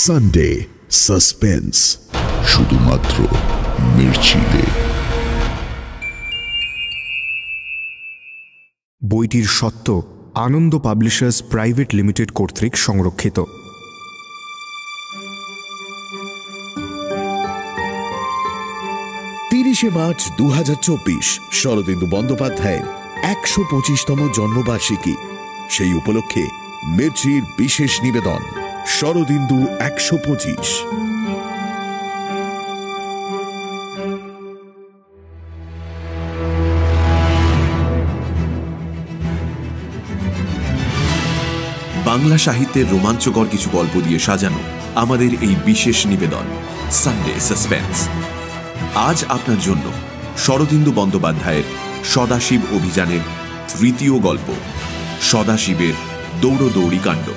Sunday suspense, শুধুমাত্র মির্চিতে। বইটির স্বত্ব আনন্দ পাবলিশার্স প্রাইভেট লিমিটেড কর্তৃক সংরক্ষিত। 30শে মার্চ 2024 শরদিন্দু বন্দ্যোপাধ্যায়ের 125তম জন্মবার্ষিকী। সেই উপলক্ষে মির্চির বিশেষ নিবেদন শরদিন্দু 125। বাংলা সাহিত্যের রোমাঞ্চকর কিছু গল্প দিয়ে সাজানো আমাদের এই বিশেষ নিবেদন সানডে সাসপেন্স। আজ আপনার জন্য শরদিন্দু বন্দ্যোপাধ্যায়ের সদাশিব অভিযানের 3য় গল্প, সদাশিবের দৌড়দৌড়ি কাণ্ড।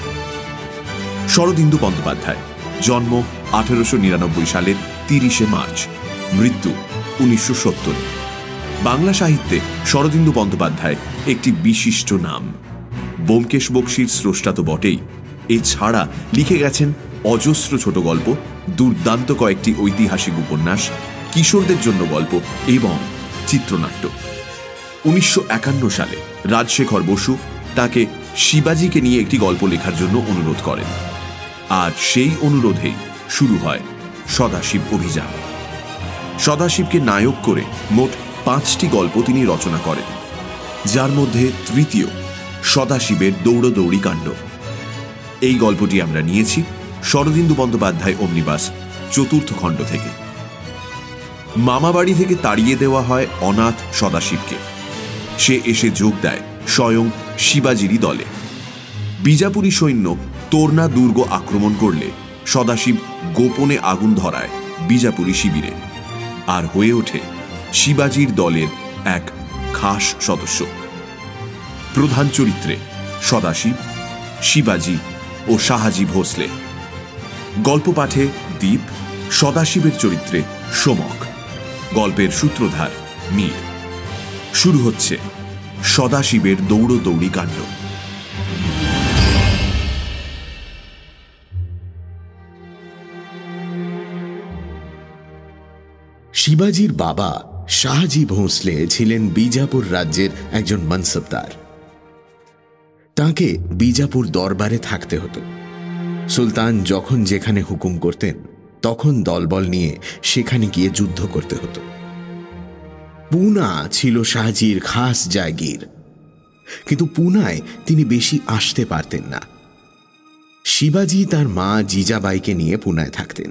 শরদিন্দু বন্দ্যোপাধ্যায়, জন্ম 1899 সালের 30শে মার্চ, মৃত্যু 1970। বাংলা সাহিত্যে শরদিন্দু বন্দ্যোপাধ্যায় একটি বিশিষ্ট নাম। ব্যোমকেশ বক্সীর স্রষ্টা তো বটেই, এছাড়া লিখে গেছেন অজস্র ছোট গল্প, দুর্দান্ত কয়েকটি ঐতিহাসিক উপন্যাস, কিশোরদের জন্য গল্প এবং চিত্রনাট্য। 1951 সালে রাজশেখর বসু তাকে শিবাজিকে নিয়ে একটি গল্প লেখার জন্য অনুরোধ করেন। আর সেই অনুরোধেই শুরু হয় সদাশিব অভিযান। সদাশিবকে নায়ক করে মোট 5টি গল্প তিনি রচনা করেন, যার মধ্যে 3য় সদাশিবের দৌড়দৌড়ি কাণ্ড। এই গল্পটি আমরা নিয়েছি শরদিন্দু বন্দ্যোপাধ্যায় অমনিবাস 4র্থ খণ্ড থেকে। মামাবাড়ি থেকে তাড়িয়ে দেওয়া হয় অনাথ সদাশিবকে। সে এসে যোগ দেয় স্বয়ং শিবাজিরই দলে। বিজাপুরী সৈন্য তোরনা দুর্গ আক্রমণ করলে সদাশিব গোপনে আগুন ধরায় বিজাপুরী শিবিরে, আর হয়ে ওঠে শিবাজির দলের এক খাস সদস্য। প্রধান চরিত্রে সদাশিব, শিবাজি ও শাহাজি ভোসলে। গল্প পাঠে দীপ, সদাশিবের চরিত্রে সোমক, গল্পের সূত্রধার মীর। শুরু হচ্ছে সদাশিবের দৌড়দৌড়ি কাণ্ড। শিবাজির বাবা শাহাজি ভোঁসলে ছিলেন বিজাপুর রাজ্যের একজন মনসবদার। তাকে বিজাপুর দরবারে থাকতে হতো। সুলতান যখন যেখানে হুকুম করতেন তখন দলবল নিয়ে সেখানে গিয়ে যুদ্ধ করতে হতো। পুনা ছিল শাহাজির খাস জায়গির, কিন্তু পুনায় তিনি বেশি আসতে পারতেন না। শিবাজি তার মা জিজাবাইকে নিয়ে পুনায় থাকতেন।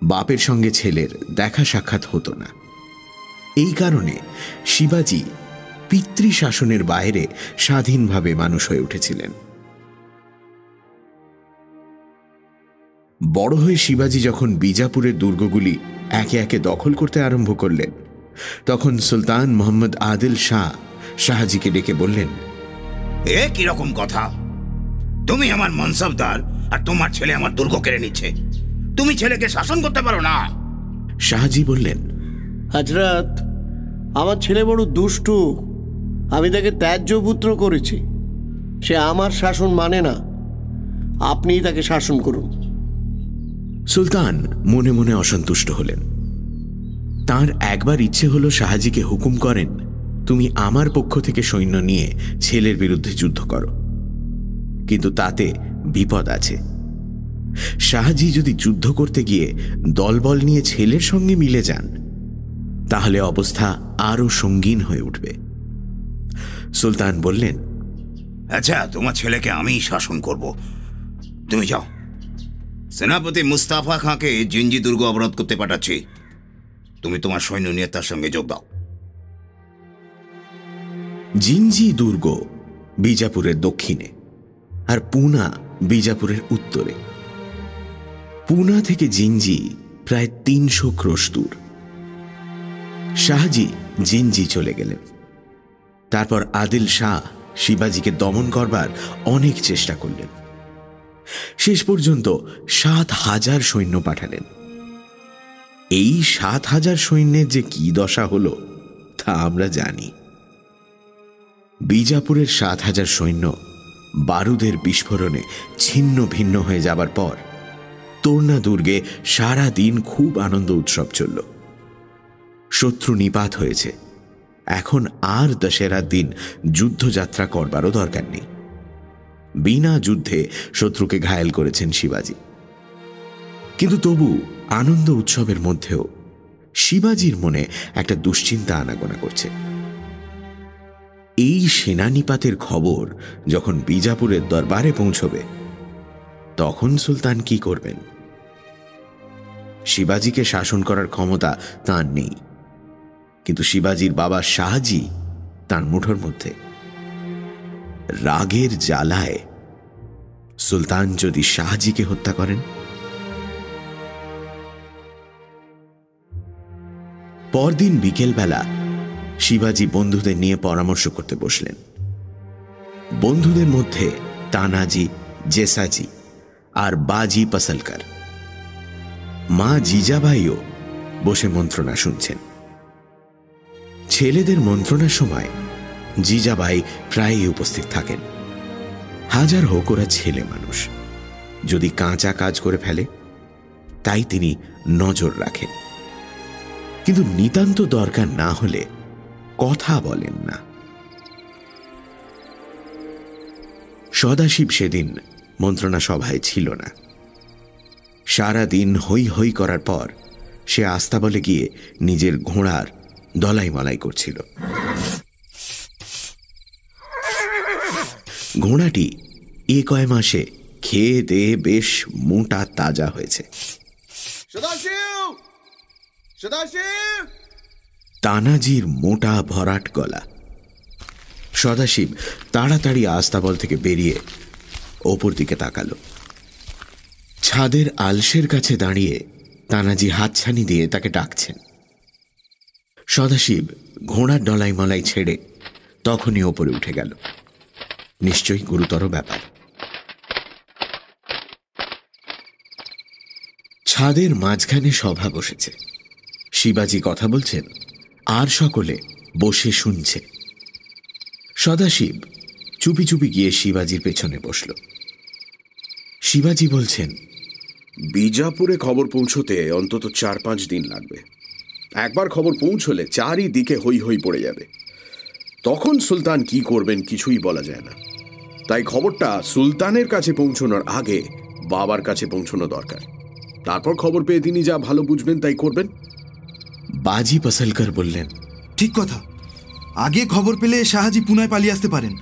বাপের সঙ্গে ছেলের দেখা সাক্ষাৎ হতো না। এই কারণে শিবাজি পিতৃশাসনের বাইরে স্বাধীনভাবে মানুষ হয়ে উঠেছিলেন। বড় হয়ে শিবাজি যখন বিজাপুরের দুর্গগুলি একে একে দখল করতে আরম্ভ করলেন, তখন সুলতান মোহাম্মদ আদিল শাহ শাহাজিকে ডেকে বললেন, এ কিরকম কথা? তুমি আমার মনসবদার আর তোমার ছেলে আমার দুর্গ কেড়ে নিচ্ছে। তুমি ছেলেকে শাসন করতে পারো না। শাহাজি বললেন, হযরত, আমার ছেলে বড় দুষ্টু। আমি তাকে ত্যায্য পুত্র করেছি। সে আমার শাসন মানে না। আপনিই তাকে শাসন করুন। সুলতান মনে মনে অসন্তুষ্ট হলেন। তার একবার ইচ্ছে হলো শাহাজিকে হুকুম করেন, তুমি আমার পক্ষ থেকে সৈন্য নিয়ে ছেলের বিরুদ্ধে যুদ্ধ করো। কিন্তু তাতে বিপদ আছে। শাহাজি যদি যুদ্ধ করতে গিয়ে দলবল নিয়ে ছেলের সঙ্গে মিলে যান, তাহলে অবস্থা আরো সঙ্গীন হয়ে উঠবে। সুলতান বললেন, আচ্ছা, তোমার ছেলেকে আমি শাসন করব। তুমি যাও। সেনাপতি মুস্তাফা খাঁকে জিঞ্জি দুর্গ অবরোধ করতে পাঠাচ্ছি। তুমি তোমার সৈন্য নিয়ে তার সঙ্গে যোগ দাও। জিঞ্জি দুর্গ বিজাপুরের দক্ষিণে আর পুনা বিজাপুরের উত্তরে। পুনা থেকে জিঞ্জি প্রায় 300 ক্রোশ দূর। শাহাজি জিঞ্জি চলে গেলেন। তারপর আদিল শাহ শিবাজিকে দমন করবার অনেক চেষ্টা করলেন। শেষ পর্যন্ত 7,000 সৈন্য পাঠালেন। এই 7,000 সৈন্যের যে কি দশা হলো তা আমরা জানি। বিজাপুরের 7,000 সৈন্য বারুদের বিস্ফোরণে ছিন্ন ভিন্ন হয়ে যাবার পর তোরনা দুর্গে সারা দিন খুব আনন্দ উৎসব চলল। শত্রু নিপাত হয়েছে, এখন আর দশেরার দিন যুদ্ধযাত্রা করবারও দরকার নেই। বিনা যুদ্ধে শত্রুকে ঘায়েল করেছেন শিবাজি। কিন্তু তবু আনন্দ উৎসবের মধ্যেও শিবাজির মনে একটা দুশ্চিন্তা আনাগোনা করছে। এই সেনানিপাতের খবর যখন বিজাপুরের দরবারে পৌঁছবে, তখন সুলতান কি করবেন? শিবাজিকে শাসন করার ক্ষমতা তাঁর নেই, কিন্তু শিবাজির বাবা শাহজি তাঁর মুঠোর মধ্যে। রাগের জ্বালায় সুলতান যদি শাহজিকে হত্যা করেন? পরদিন বিকেলবেলা শিবাজি বন্ধুদের নিয়ে পরামর্শ করতে বসলেন। বন্ধুদের মধ্যে তানাজি, জেসাজি আর বাজি পাসলকর। মা জিজাবাইও বসে মন্ত্রণা শুনছেন। ছেলেদের মন্ত্রণার সময় জিজাবাই প্রায়ই উপস্থিত থাকেন। হাজার হোক ওরা ছেলে মানুষ, যদি কাঁচা কাজ করে ফেলে তাই তিনি নজর রাখেন, কিন্তু নিতান্ত দরকার না হলে কথা বলেন না। সদাশিব সেদিন মন্ত্রণা সভায় ছিল না। সারাদিন হই হই করার পর সে আস্তাবলে গিয়ে নিজের ঘোড়ার দলাই মলাই করছিল। ঘোড়াটি এ কয় মাসে খেয়ে দেয়ে বেশ মোটা তাজা হয়েছে। তানাজির মোটা ভরাট গলা। সদাশিব তাড়াতাড়ি আস্তাবল থেকে বেরিয়ে ওপর দিকে তাকালো। ছাদের আলসের কাছে দাঁড়িয়ে তানাজি হাতছানি দিয়ে তাকে ডাকছেন। সদাশিব ঘোড়ার ডলাই মলাই ছেড়ে তখনই ওপরে উঠে গেল। নিশ্চয়ই গুরুতর ব্যাপার। ছাদের মাঝখানে সভা বসেছে। শিবাজি কথা বলছেন আর সকলে বসে শুনছে। সদাশিব চুপি চুপি গিয়ে শিবাজির পেছনে বসল। শিবাজি বলছেন, বিজাপুরে খবর পৌঁছতে অন্তত 4-5 দিন লাগবে। একবার খবর পৌঁছলে চারিদিকে হই হই পড়ে যাবে। তখন সুলতান কি করবেন কিছুই বলা যায় না। তাই খবরটা সুলতানের কাছে পৌঁছানোর আগে বাবার কাছে পৌঁছানো দরকার। তারপর খবর পেয়ে তিনি যা ভালো বুঝবেন তাই করবেন। বাজি পাসলকর বললেন, ঠিক কথা। আগে খবর পেলে শাহজি পুনায় পালিয়ে আসতে পারেন,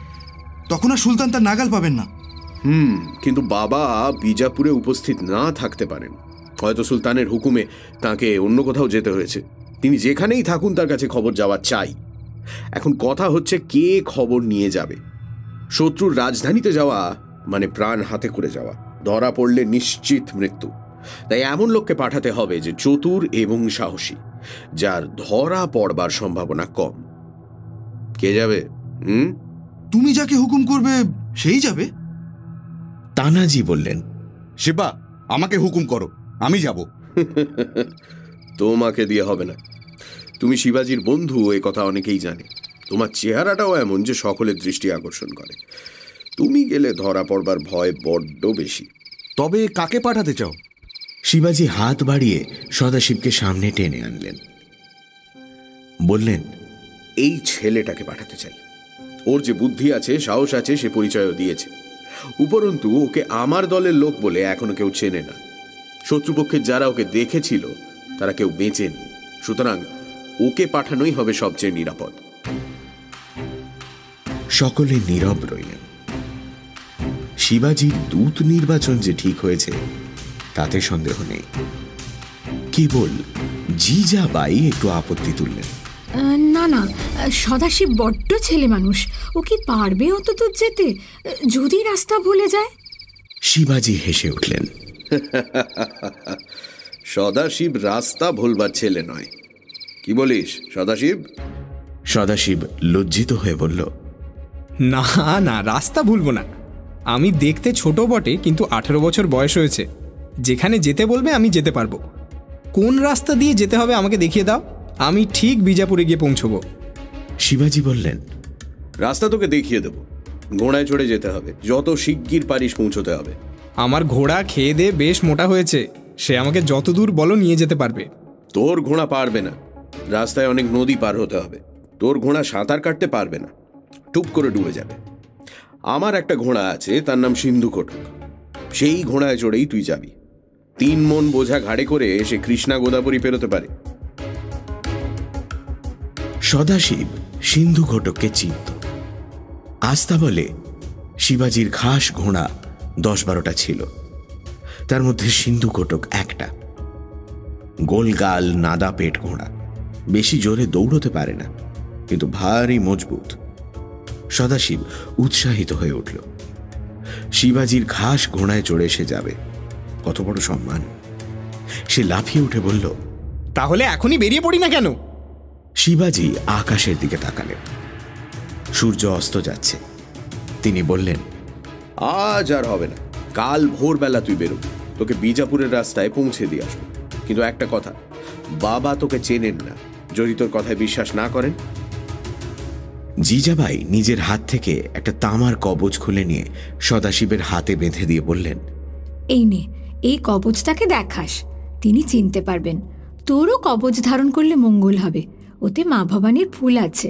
তখন আর সুলতান তার নাগাল পাবেন না। কিন্তু বাবা বিজাপুরে উপস্থিত না থাকতে পারেন। হয়তো সুলতানের হুকুমে তাকে অন্য কোথাও যেতে হয়েছে। তিনি যেখানেই থাকুন তার কাছে খবর যাওয়া চাই। এখন কথা হচ্ছে কে খবর নিয়ে যাবে। শত্রুর রাজধানীতে যাওয়া মানে প্রাণ হাতে করে যাওয়া, ধরা পড়লে নিশ্চিত মৃত্যু। তাই এমন লোককে পাঠাতে হবে যে চতুর এবং সাহসী, যার ধরা পড়বার সম্ভাবনা কম। কে যাবে? তুমি যাকে হুকুম করবে সেই যাবে। তানাজি বললেন, শিবা, আমাকে হুকুম করো, আমি যাব। তোমাকে দিয়ে হবে না। তুমি শিবাজির বন্ধু, এ কথা অনেকেই জানে। তোমার চেহারাটাও এমন যে সকলের দৃষ্টি আকর্ষণ করে। তুমি গেলে ধরা পড়বার ভয় বড্ড বেশি। তবে কাকে পাঠাতে চাও? শিবাজি হাত বাড়িয়ে সদাশিবকে সামনে টেনে আনলেন। বললেন, এই ছেলেটাকে পাঠাতে চাই। ওর যে বুদ্ধি আছে, সাহস আছে, সে পরিচয়ও দিয়েছে। উপরন্তু ওকে আমার দলের লোক বলে এখনো কেউ চেনে না। শত্রুপক্ষের যারা ওকে দেখেছিল তারা কেউ বেঁচেনি। সুতরাং ওকে পাঠানোই হবে সবচেয়ে নিরাপদ। সকলে নীরব রইলেন। শিবাজির দূত নির্বাচন যে ঠিক হয়েছে তাতে সন্দেহ নেই। কেবল জিজাবাই একটু আপত্তি তুললেন। না না, সদাশিব বড্ড ছেলে মানুষ, ও কি পারবে অত দূর যেতে যদি রাস্তা ভুলে যায়? শিবাজি হেসে উঠলেন। সদাশিব রাস্তা ভুলবার ছেলে নয়। কি বলিস সদাশিব? সদাশিব লজ্জিত হয়ে বলল, না না, রাস্তা ভুলবো না। আমি দেখতে ছোট বটে, কিন্তু 18 বছর বয়স হয়েছে। যেখানে যেতে বলবে আমি যেতে পারবো। কোন রাস্তা দিয়ে যেতে হবে আমাকে দেখিয়ে দাও, আমি ঠিক বিজাপুরে গিয়ে পৌঁছবো। শিবাজি বললেন, রাস্তা তোকে দেখিয়ে দেবো। ঘোড়ায় চড়ে যেতে হবে, যত শিগগির পারিস পৌঁছতে হবে। আমার ঘোড়া খেয়ে দিয়ে বেশ মোটা হয়েছে, সে আমাকে যত দূর বলো নিয়ে যেতে পারবে। তোর ঘোড়া পারবে না, রাস্তায় অনেক নদী পার হতে হবে। তোর ঘোড়া সাঁতার কাটতে পারবে না, টুপ করে ডুবে যাবে। আমার একটা ঘোড়া আছে, তার নাম সিন্ধু ঘটক। সেই ঘোড়ায় চড়েই তুই যাবি। 3 মণ বোঝা ঘাড়ে করে সে কৃষ্ণা গোদাবরী পেরোতে পারে। সদাশিব সিন্ধু ঘটককে চিনত। আস্থা বলে শিবাজির খাস ঘোড়া 10-12টা ছিল, তার মধ্যে সিন্ধু ঘটক একটা। গোলগাল নাদা পেট ঘোড়া, বেশি জোরে দৌড়তে পারে না, কিন্তু ভারী মজবুত। সদাশিব উৎসাহিত হয়ে উঠল। শিবাজির খাস ঘোড়ায় চড়ে সে যাবে, কত বড় সম্মান! সে লাফিয়ে উঠে বলল, তাহলে এখনই বেরিয়ে পড়ি না কেন? শিবাজি আকাশের দিকে তাকালেন। সূর্য অস্ত যাচ্ছে। তিনি বললেন, আজ আর হবে না, কাল ভোরবেলা তুই বেরোবি। তোকে বিজাপুরের রাস্তায় পৌঁছে দিয়ে আসবো। কিন্তু একটা কথা, বাবা তোকে চেনেন না, যদি তোর কথায় বিশ্বাস না করেন। জিজাবাই নিজের হাত থেকে একটা তামার কবচ খুলে নিয়ে সদাশিবের হাতে বেঁধে দিয়ে বললেন, এই নে, এই কবচটাকে দেখাস, তিনি চিনতে পারবেন। তোরও কবচ ধারণ করলে মঙ্গল হবে, ওতে মা ভবানীর ফুল আছে।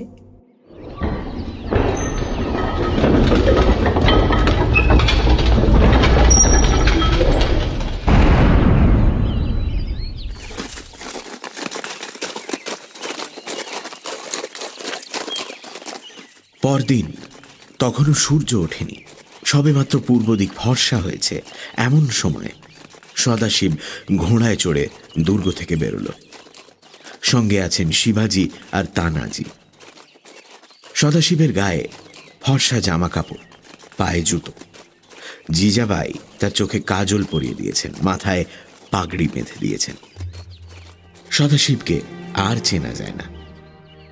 পরদিন তখনও সূর্য ওঠেনি, সবেমাত্র পূর্ব দিক ফর্সা হয়েছে। এমন সময় সদাশিব ঘোড়ায় চড়ে দুর্গ থেকে বেরোল। সঙ্গে আছেন শিবাজি আর তানাজি। সদাশিবের গায়ে ফর্সা জামা কাপড়, পায়ে জুতো। জিজাবাই তার চোখে কাজল পরিয়ে দিয়েছেন, মাথায় পাগড়ি বেঁধে দিয়েছেন। সদাশিবকে আর চেনা যায় না।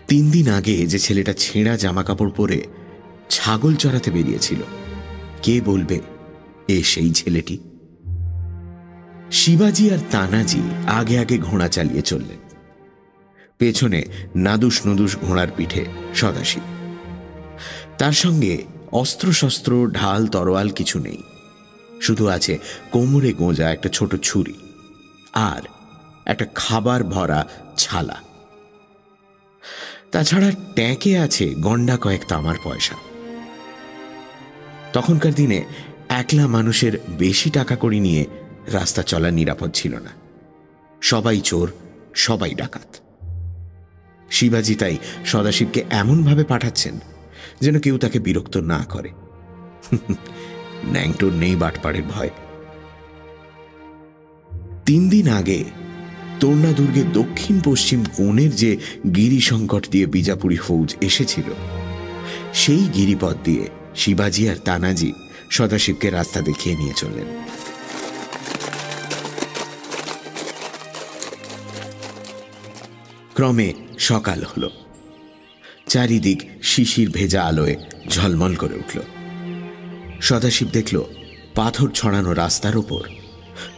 3 দিন আগে যে ছেলেটা ছেঁড়া জামা কাপড় পরে ছাগল চড়াতে বেরিয়েছিল, কে বলবে এ সেই ছেলেটি? শিবাজি আর তানাজি আগে আগে ঘোড়া চালিয়ে চললেন। পেছনে নাদুস নদুস ঘোড়ার পিঠে সদাশিব। তার সঙ্গে অস্ত্রশস্ত্র, ঢাল, তরোয়াল কিছু নেই। শুধু আছে কোমরে গোঁজা একটা ছোট ছুরি আর একটা খাবার ভরা ছালা। তাছাড়া ট্যাঁকে আছে গন্ডা কয়েক তামার পয়সা। তখনকার দিনে একলা মানুষের বেশি টাকা কড়ি নিয়ে রাস্তা চলা নিরাপদ ছিল না। সবাই চোর, সবাই ডাকাত। শিবাজি তাই সদাশিবকে এমনভাবে পাঠাচ্ছেন যেন কেউ তাকে বিরক্ত না করে। ন্যাংটোর নেই বাটপাড়ের ভয়। 3 দিন আগে তোরনা দুর্গের দক্ষিণ পশ্চিম কোণের যে গিরি সংকট দিয়ে বিজাপুরি ফৌজ এসেছিল, সেই গিরিপথ দিয়ে শিবাজি আর তানাজি সদাশিবকে রাস্তা দেখিয়ে নিয়ে চললেন। ক্রমে সকাল হল। চারিদিক শিশির ভেজা আলোয় ঝলমল করে উঠল। সদাশিব দেখল পাথর ছড়ানো রাস্তার ওপর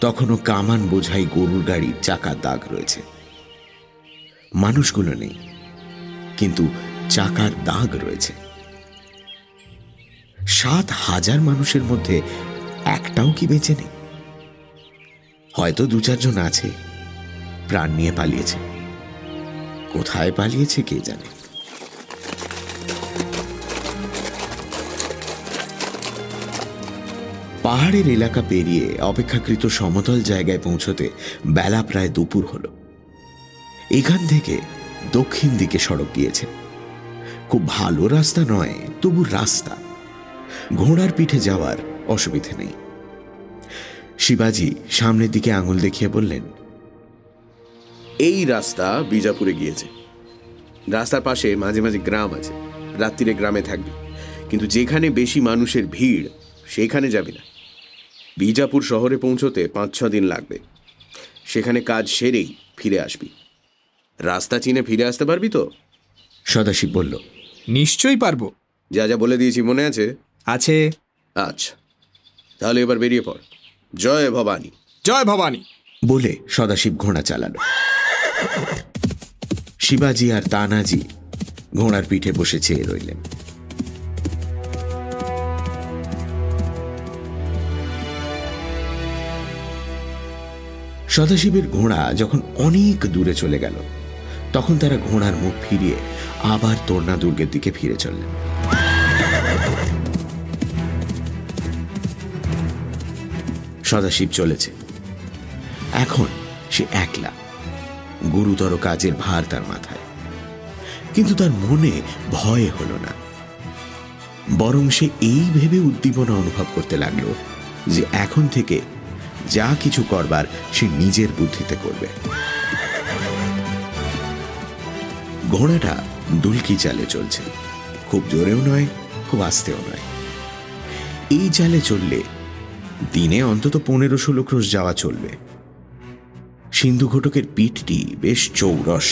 তখনও কামান বোঝাই গরুর গাড়ির চাকার দাগ রয়েছে। মানুষগুলো নেই, কিন্তু চাকার দাগ রয়েছে। 7,000 মানুষের মধ্যে একটাও কি বেঁচে নেই? হয়তো 2-4 জন আছে, প্রাণ নিয়ে পালিয়েছে। কোথায় পালিয়েছে কে জানে। পাহাড়ের এলাকা পেরিয়ে অপেক্ষাকৃত সমতল জায়গায় পৌঁছতে বেলা প্রায় দুপুর হল। এখান থেকে দক্ষিণ দিকে সড়ক গিয়েছে। খুব ভালো রাস্তা নয়, তবু রাস্তা। ঘোড়ার পিঠে যাওয়ার অসুবিধে নেই। শিবাজি সামনের দিকে আঙুল দেখিয়ে বললেন, এই রাস্তা বিজাপুরে গিয়েছে। রাস্তার পাশে মাঝে মাঝে গ্রাম আছে, রাত্রিরে গ্রামে থাকবি। কিন্তু যেখানে বেশি মানুষের ভিড় সেখানে যাবি না। বিজাপুর শহরে পৌঁছতে 5-6 দিন লাগবে। সেখানে কাজ সেরেই ফিরে আসবি। রাস্তা চিনে ফিরে আসতে পারবি তো? সদাশিব বলল, নিশ্চয়ই পারবো। যা যা বলে দিয়েছি মনে আছে? আছে। আচ্ছা, তাহলে এবার বেরিয়ে পড়। জয় ভবানী। জয় ভবানী বলে সদাশিব ঘোড়া চালাল। শিবাজি আর তানাজি ঘোড়ার পিঠে বসে চেয়ে রইলেন। সদাশিবের ঘোড়া যখন অনেক দূরে চলে গেল তখন তারা ঘোড়ার মুখ ফিরিয়ে আবার তোরনা দুর্গের দিকে ফিরে চললেন। সদাশিব চলেছে। এখন সে একলা, গুরুতর কাজের ভার তার মাথায়, কিন্তু তার মনে ভয় হল না, বরং সে এই ভেবে উদ্দীপনা অনুভব করতে লাগলো যে এখন থেকে যা কিছু করবার সে নিজের বুদ্ধিতে করবে। ঘোড়াটা দুলকি চালে চলছে, খুব জোরেও নয় খুব আস্তেও নয়। এই চালে চললে দিনে অন্তত 15-16 ক্রোশ যাওয়া চলবে। সিন্ধু ঘটকের পিঠটি বেশ চৌরস,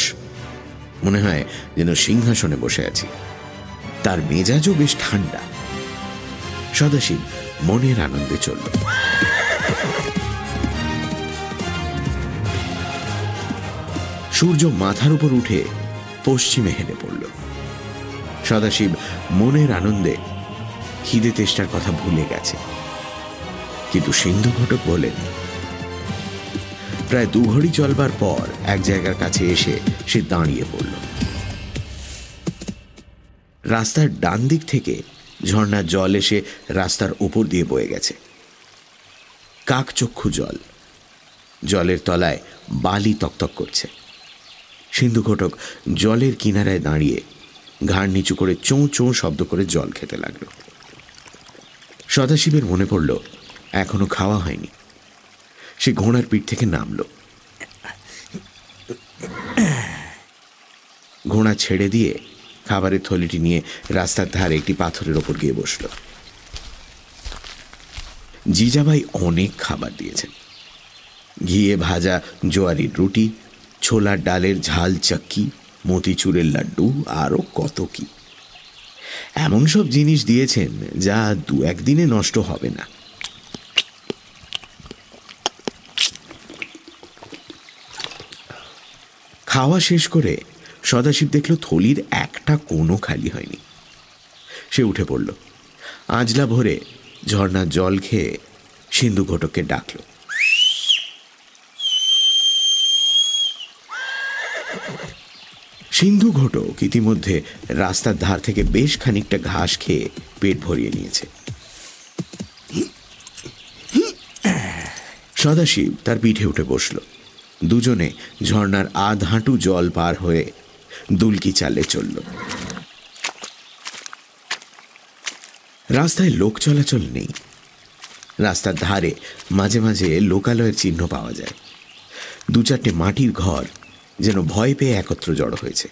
মনে হয় যেন সিংহাসনে বসে আছি। তার মেজাজও বেশ ঠান্ডা। সদাশিব মনের আনন্দে চলল। সূর্য মাথার উপর উঠে পশ্চিমে হেলে পড়ল। সদাশিব মনের আনন্দে খিদে তেষ্টার কথা ভুলে গেছে, কিন্তু সিন্ধু ঘটক বলেন। প্রায় 2 ঘড়ি চলবার পর এক জায়গার কাছে এসে সে দাঁড়িয়ে পড়ল। রাস্তার ডান দিক থেকে ঝর্ণার জল এসে রাস্তার উপর দিয়ে বয়ে গেছে। কাকচক্ষু জল, জলের তলায় বালি তকতক করছে। সিন্ধু ঘটক জলের কিনারায় দাঁড়িয়ে ঘাড় নিচু করে চোঁ চোঁ শব্দ করে জল খেতে লাগলো। সদাশিবের মনে পড়ল এখনো খাওয়া হয়নি। সে ঘোড়ার পিঠ থেকে নামল, ঘোড়া ছেড়ে দিয়ে খাবারের থলিটি নিয়ে রাস্তার ধারে একটি পাথরের ওপর গিয়ে বসল। জিজাবাই অনেক খাবার দিয়েছেন, ঘিয়ে ভাজা জোয়ারির রুটি, ছোলার ডালের ঝাল চাক্কি, মতিচুরের লাড্ডু, আরো কত কি। এমন সব জিনিস দিয়েছেন যা 2-1 দিনে নষ্ট হবে না। খাওয়া শেষ করে সদাশিব দেখল থলির একটা কোণও খালি হয়নি। সে উঠে পড়ল, আঁজলা ভরে ঝর্ণার জল খেয়ে সিন্ধু ঘটককে ডাকল। সিন্ধু ঘটক ইতিমধ্যে রাস্তার ধার থেকে বেশ খানিকটা ঘাস খেয়ে পেট ভরিয়ে নিয়েছে। সদাশিব তার পিঠে উঠে বসল। দুজনে ঝর্ণার আধ হাঁটু জল পার হয়ে দুলকি চালে চলল। রাস্তায় লোক চলাচল নেই। রাস্তার ধারে মাঝে মাঝে লোকালয়ের চিহ্ন পাওয়া যায়। 2-4টে মাটির ঘর যেন ভয় পেয়ে একত্র জড়ো হয়েছে,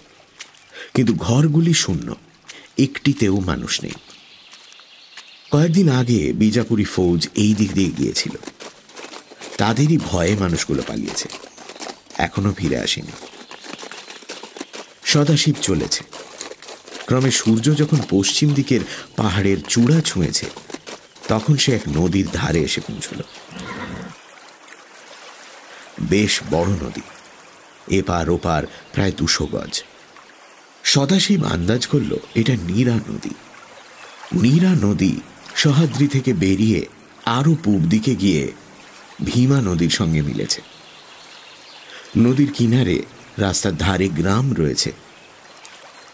কিন্তু ঘরগুলি শূন্য, একটিতেও মানুষ নেই। কয়েকদিন আগে বিজাপুরি ফৌজ এই দিক দিয়ে গিয়েছিল, তাদেরই ভয়ে মানুষগুলো পালিয়েছে, এখনো ফিরে আসেনি। সদাশিব চলেছে। ক্রমে সূর্য যখন পশ্চিম দিকের পাহাড়ের চূড়া ছুঁয়েছে তখন সে এক নদীর ধারে এসে পৌঁছল। বেশ বড় নদী, এপার ওপার প্রায় 200 গজ। সদাশিব আন্দাজ করল এটা নীরা নদী। নীরা নদী সহ্যাদ্রি থেকে বেরিয়ে আরো পূব দিকে গিয়ে ভীমা নদীর সঙ্গে মিলেছে। নদীর কিনারে রাস্তার ধারে গ্রাম রয়েছে,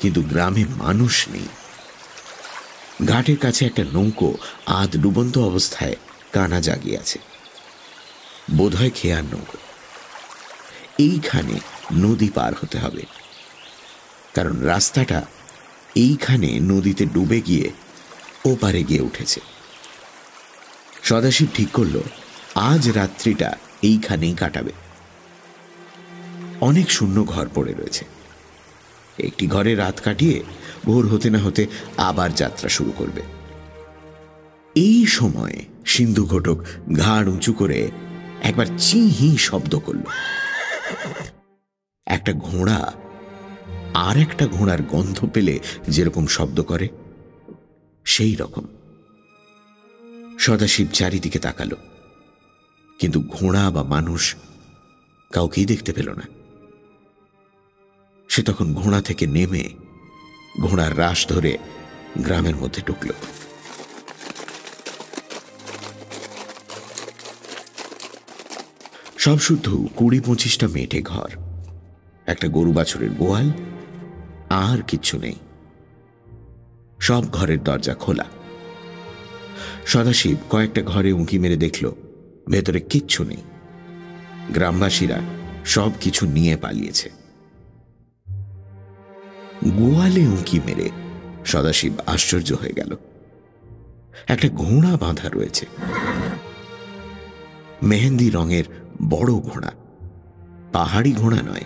কিন্তু গ্রামে মানুষ নেই। ঘাটের কাছে একটা নৌকো আধ ডুবন্ত অবস্থায় কানা জাগিয়ে আছে, বোধহয় খেয়ার নৌকো। এইখানে নদী পার হতে হবে, কারণ রাস্তাটা এইখানে নদীতে ডুবে গিয়ে ওপারে গিয়ে উঠেছে। সদাশিব ঠিক করল আজ রাত্রিটা এইখানেই কাটাবে। অনেক শূন্য ঘর পড়ে রয়েছে। একটি ঘরে রাত কাটিয়ে ভোর হতে না হতে আবার যাত্রা শুরু করবে। এই সময় সিন্ধু ঘটক ঘাড় উঁচু করে একবার চিহি শব্দ করল। একটা ঘোড়া আর একটা ঘোড়ার গন্ধ পেলে যেরকম শব্দ করে সেই রকম। সদাশিব চারিদিকে তাকালো, কিন্তু ঘোড়া বা মানুষ কাউকেই দেখতে পেল না। সে তখন ঘোড়া থেকে নেমে ঘোড়ার রাশ ধরে গ্রামের মধ্যে ঢুকল। সব শুদ্ধ 20-25টা মেটে ঘর, একটা গরু বাছুরের গোয়াল, আর কিচ্ছু নেই। সব ঘরের দরজা খোলা। সদাশিব কয়েকটা ঘরে উঁকি মেরে দেখল ভেতরে কিচ্ছু নেই। গ্রামবাসীরা সব কিছু নিয়ে পালিয়েছে। গোয়ালে উঁকি মেরে সদাশিব আশ্চর্য হয়ে গেল। একটা ঘোড়া বাঁধা রয়েছে, মেহেন্দি রঙের বড় ঘোড়া, পাহাড়ি ঘোড়া নয়।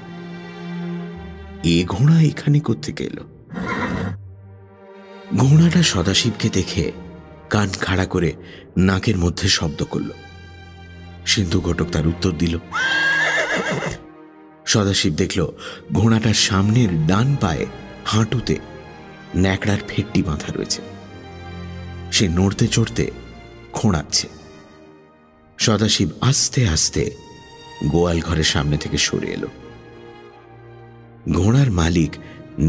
এ ঘোড়া এখানে কোত্থেকে এলো? ঘোড়াটা সদাশিবকে দেখে কান খাড়া করে নাকের মধ্যে শব্দ করল। সিন্ধু ঘটক তার উত্তর দিল। সদাশিব দেখল ঘোড়াটার সামনের ডান পায়ে হাঁটুতে ন্যাকড়ার ফেটটি বাঁধা রয়েছে। সে নড়তে চড়তে খোঁড়াচ্ছে। সদাশিব আস্তে আস্তে গোয়াল ঘরের সামনে থেকে সরে এলো। ঘোড়ার মালিক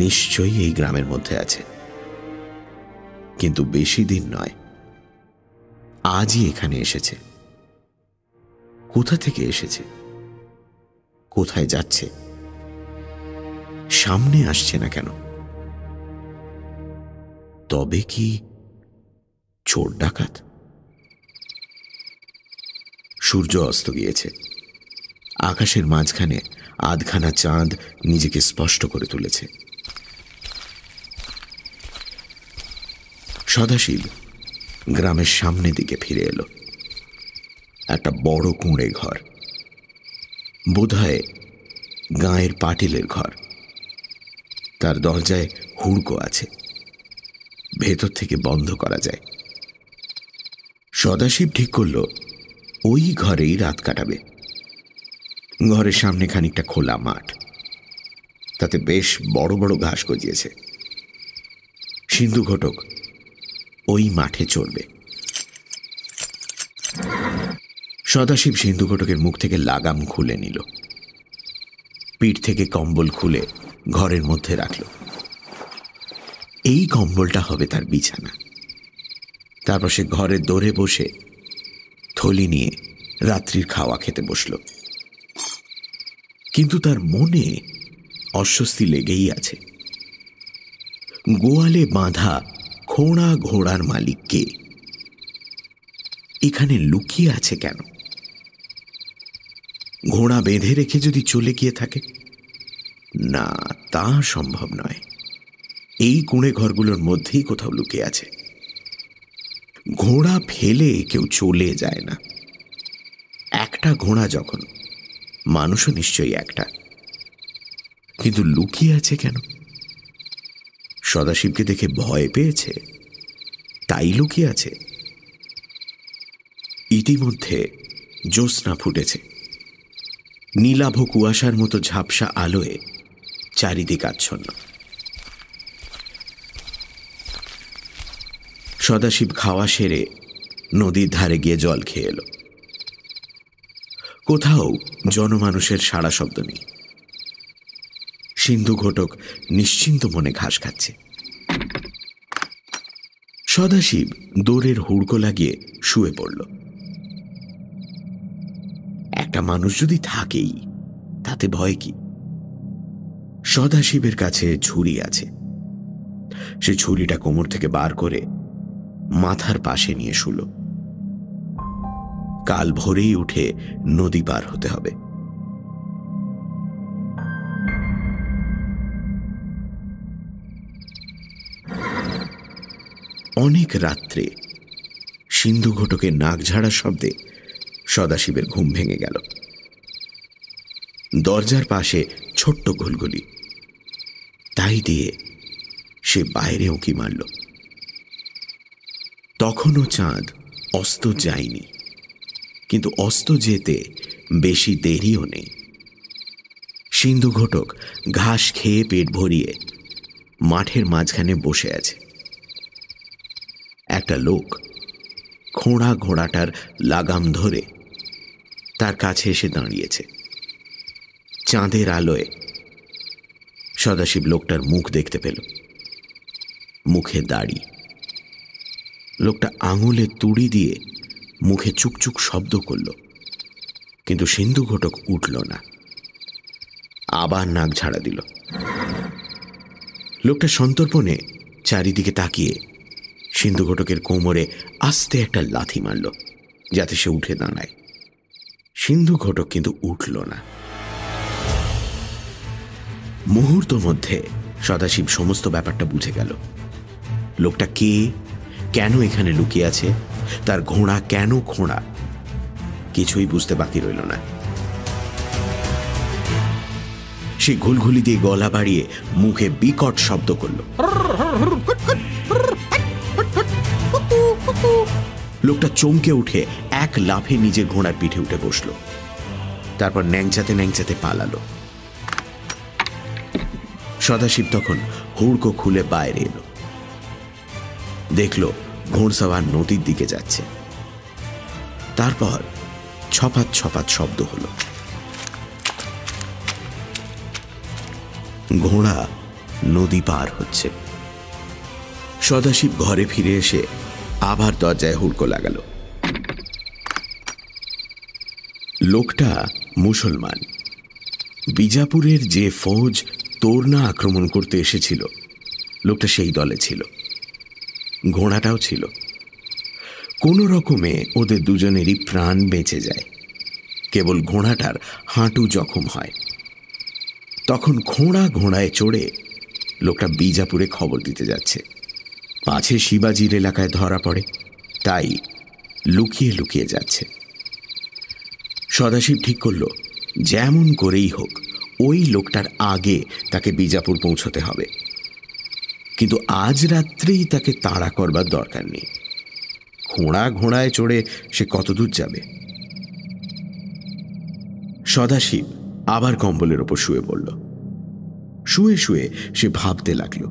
নিশ্চয়ই এই গ্রামের মধ্যে আছে, কিন্তু বেশি দিন নয়, আজই এখানে এসেছে। কোথা থেকে এসেছে? কোথায় যাচ্ছে? সামনে আসছে না কেন? তবে কি চোর ডাকাত? সূর্য অস্ত গিয়েছে। আকাশের মাঝখানে আধখানা চাঁদ নিজেকে স্পষ্ট করে তুলেছে। সদাশিব গ্রামের সামনে দিকে ফিরে এলো। একটা বড় কুঁড়ে ঘর, বোধহয় গাঁয়ের পাটিলের ঘর। তার দরজায় হুড়কো আছে, ভেতর থেকে বন্ধ করা যায়। সদাশিব ঠিক করল ওই ঘরেই রাত কাটাবে। ঘরের সামনে খানিকটা খোলা মাঠ, তাতে বেশ বড় বড় ঘাস গজিয়েছে। সিন্ধু ঘটক ওই মাঠে চলবে। সদাশিব সিন্ধু ঘটকের মুখ থেকে লাগাম খুলে নিল, পিঠ থেকে কম্বল খুলে ঘরের মধ্যে রাখল। এই কম্বলটা হবে তার বিছানা। তারপর সে ঘরের দোরে বসে থলি নিয়ে রাত্রির খাওয়া খেতে বসল। কিন্তু তার মনে অস্বস্তি লেগেই আছে। গোয়ালে বাঁধা খোঁড়া ঘোড়ার মালিক কে? এখানে লুকিয়ে আছে কেন? ঘোড়া বেঁধে রেখে যদি চলে গিয়ে থাকে? না, তা সম্ভব নয়। এই কুঁড়ে ঘরগুলোর মধ্যেই কোথাও লুকিয়ে আছে। ঘোড়া ফেলে কেউ চলে যায় না। একটা ঘোড়া যখন, মানুষও নিশ্চয়ই একটা। কিন্তু লুকিয়ে আছে কেন? সদাশিবকে দেখে ভয় পেয়েছে, তাই লুকিয়ে আছে? ইতিমধ্যে জ্যোৎস্না ফুটেছে। নীলাভ কুয়াশার মতো ঝাপসা আলোয় চারিদিক আচ্ছন্ন। সদাশিব খাওয়া সেরে নদীর ধারে গিয়ে জল খেয়ে এলো। কোথাও জনমানুষের সাড়া শব্দ নেই। সিন্ধু ঘটক নিশ্চিন্ত মনে ঘাস খাচ্ছে। সদাশিব দোরের হুড়কো লাগিয়ে শুয়ে পড়ল। একটা মানুষ যদি থাকেই, তাতে ভয় কি? সদাশিবের কাছে ছুরি আছে। সে ছুরিটা কোমর থেকে বার করে মাথার পাশে নিয়ে শুল। কাল ভোরেই উঠে নদী পার হতে হবে। অনেক রাত্রে সিন্ধু ঘটকের নাক ঝাড়ার শব্দে সদাশিবের ঘুম ভেঙে গেল। দরজার পাশে ছোট্ট ঘুলঘুলি, তাই দিয়ে সে বাইরে উঁকি মারল। তখনও চাঁদ অস্ত যায়নি, কিন্তু অস্ত যেতে বেশি দেরিও নেই। সিন্ধু ঘটক ঘাস খেয়ে পেট ভরিয়ে মাঠের মাঝখানে বসে আছে। একটা লোক খোঁড়া ঘোড়াটার লাগাম ধরে তার কাছে এসে দাঁড়িয়েছে। চাঁদের আলোয় সদাশিব লোকটার মুখ দেখতে পেল। মুখে দাড়ি। লোকটা আঙুলে তুড়ি দিয়ে মুখে চুকচুক শব্দ করল, কিন্তু সিন্ধু ঘটক উঠল না, আবার নাক ঝাড়া দিল। লোকটা সন্তর্পণে চারিদিকে তাকিয়ে সিন্ধু ঘটকের কোমরে আস্তে একটা লাথি মারল, যাতে সে উঠে দাঁড়ায়। সিন্ধু ঘটক কিন্তু উঠল না। মুহূর্ত মধ্যে সদাশিব সমস্ত ব্যাপারটা বুঝে গেল। লোকটা কে, কেন এখানে লুকিয়ে আছে, তার ঘোড়া কেন খোঁড়া, কিছুই বুঝতে বাকি রইল না। সে ঘুলঘুলি দিয়ে গলা বাড়িয়ে মুখে বিকট শব্দ করল। লোকটা চমকে উঠে এক লাফে নিজের ঘোড়ার পিঠে উঠে বসল, তারপর ন্যাংচাতে ন্যাংচাতে পালালো। সদাশিব তখন হুড়কো খুলে বাইরে এলো, দেখল ঘোড়সওয়ার নদীর দিকে যাচ্ছে। তারপর ছপাত ছপাত শব্দ হলো। ঘোড়া নদী পার হচ্ছে। সদাশিব ঘরে ফিরে এসে আবার দরজায় হুড়কো লাগালো। লোকটা মুসলমান। বিজাপুরের যে ফৌজ তোরনা আক্রমণ করতে এসেছিল, লোকটা সেই দলে ছিল, ঘোড়াটাও ছিল। কোনো রকমে ওদের দুজনেরই প্রাণ বেঁচে যায়। কেবল ঘোড়াটার হাঁটু জখম হয়। তখন ঘোড়ায় চড়ে লোকটা বিজাপুরে খবর দিতে যাচ্ছে। পাছে শিবাজির এলাকায় ধরা পড়ে, তাই লুকিয়ে লুকিয়ে যাচ্ছে। সদাশিব ঠিক করল যেমন করেই হোক ওই লোকটার আগে তাকে বিজাপুর পৌঁছতে হবে, কিন্তু আজ রাত্রেই তাকে তাড়া করবার দরকার নেই। ঘোড়ায় চড়ে সে কতদূর যাবে? সদাশিব আবার কম্বলের ওপর শুয়ে পড়ল। শুয়ে শুয়ে সে ভাবতে লাগল,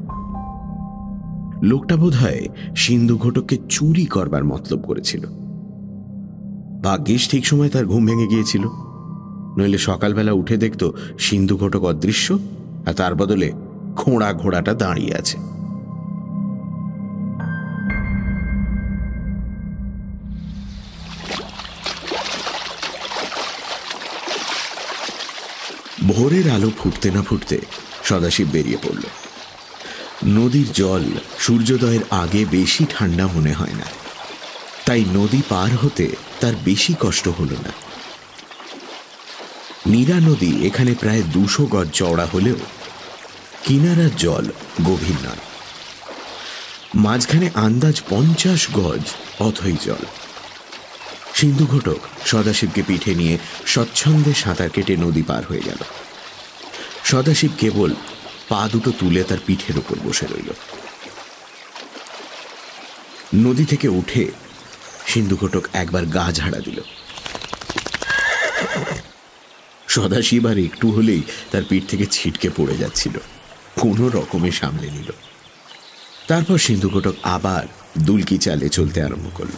লোকটা বোধহয় সিন্ধু ঘটককে চুরি করবার মতলব করেছিল। ভাগ্যিস ঠিক সময় তার ঘুম ভেঙে গিয়েছিল, নইলে সকালবেলা উঠে দেখত সিন্ধু ঘটক অদৃশ্য, আর তার বদলে ঘোড়াটা দাঁড়িয়ে আছে। ভোরের আলো ফুটতে না ফুটতে সদাশিব বেরিয়ে পড়ল। নদীর জল সূর্যোদয়ের আগে বেশি ঠান্ডা মনে হয় না, তাই নদী পার হতে তার বেশি কষ্ট হল না। নীরা নদী এখানে প্রায় 200 গজ চওড়া হলেও কিনারার জল গভীর নয়। মাঝখানে আন্দাজ 50 গজ অথই জল। সিন্ধু ঘটক সদাশিবকে পিঠে নিয়ে স্বচ্ছন্দে সাঁতার কেটে নদী পার হয়ে গেল। সদাশিব কেবল পা দুটো তুলে তার পিঠের উপর বসে রইল। নদী থেকে উঠে সিন্ধু ঘটক একবার গা ঝাড়া দিল। সদাশিব আর একটু হলেই তার পিঠ থেকে ছিটকে পড়ে যাচ্ছিল, কোনো রকমে সামলে নিল। তারপর সিন্ধু ঘটক আবার দুলকি চালে চলতে আরম্ভ করল।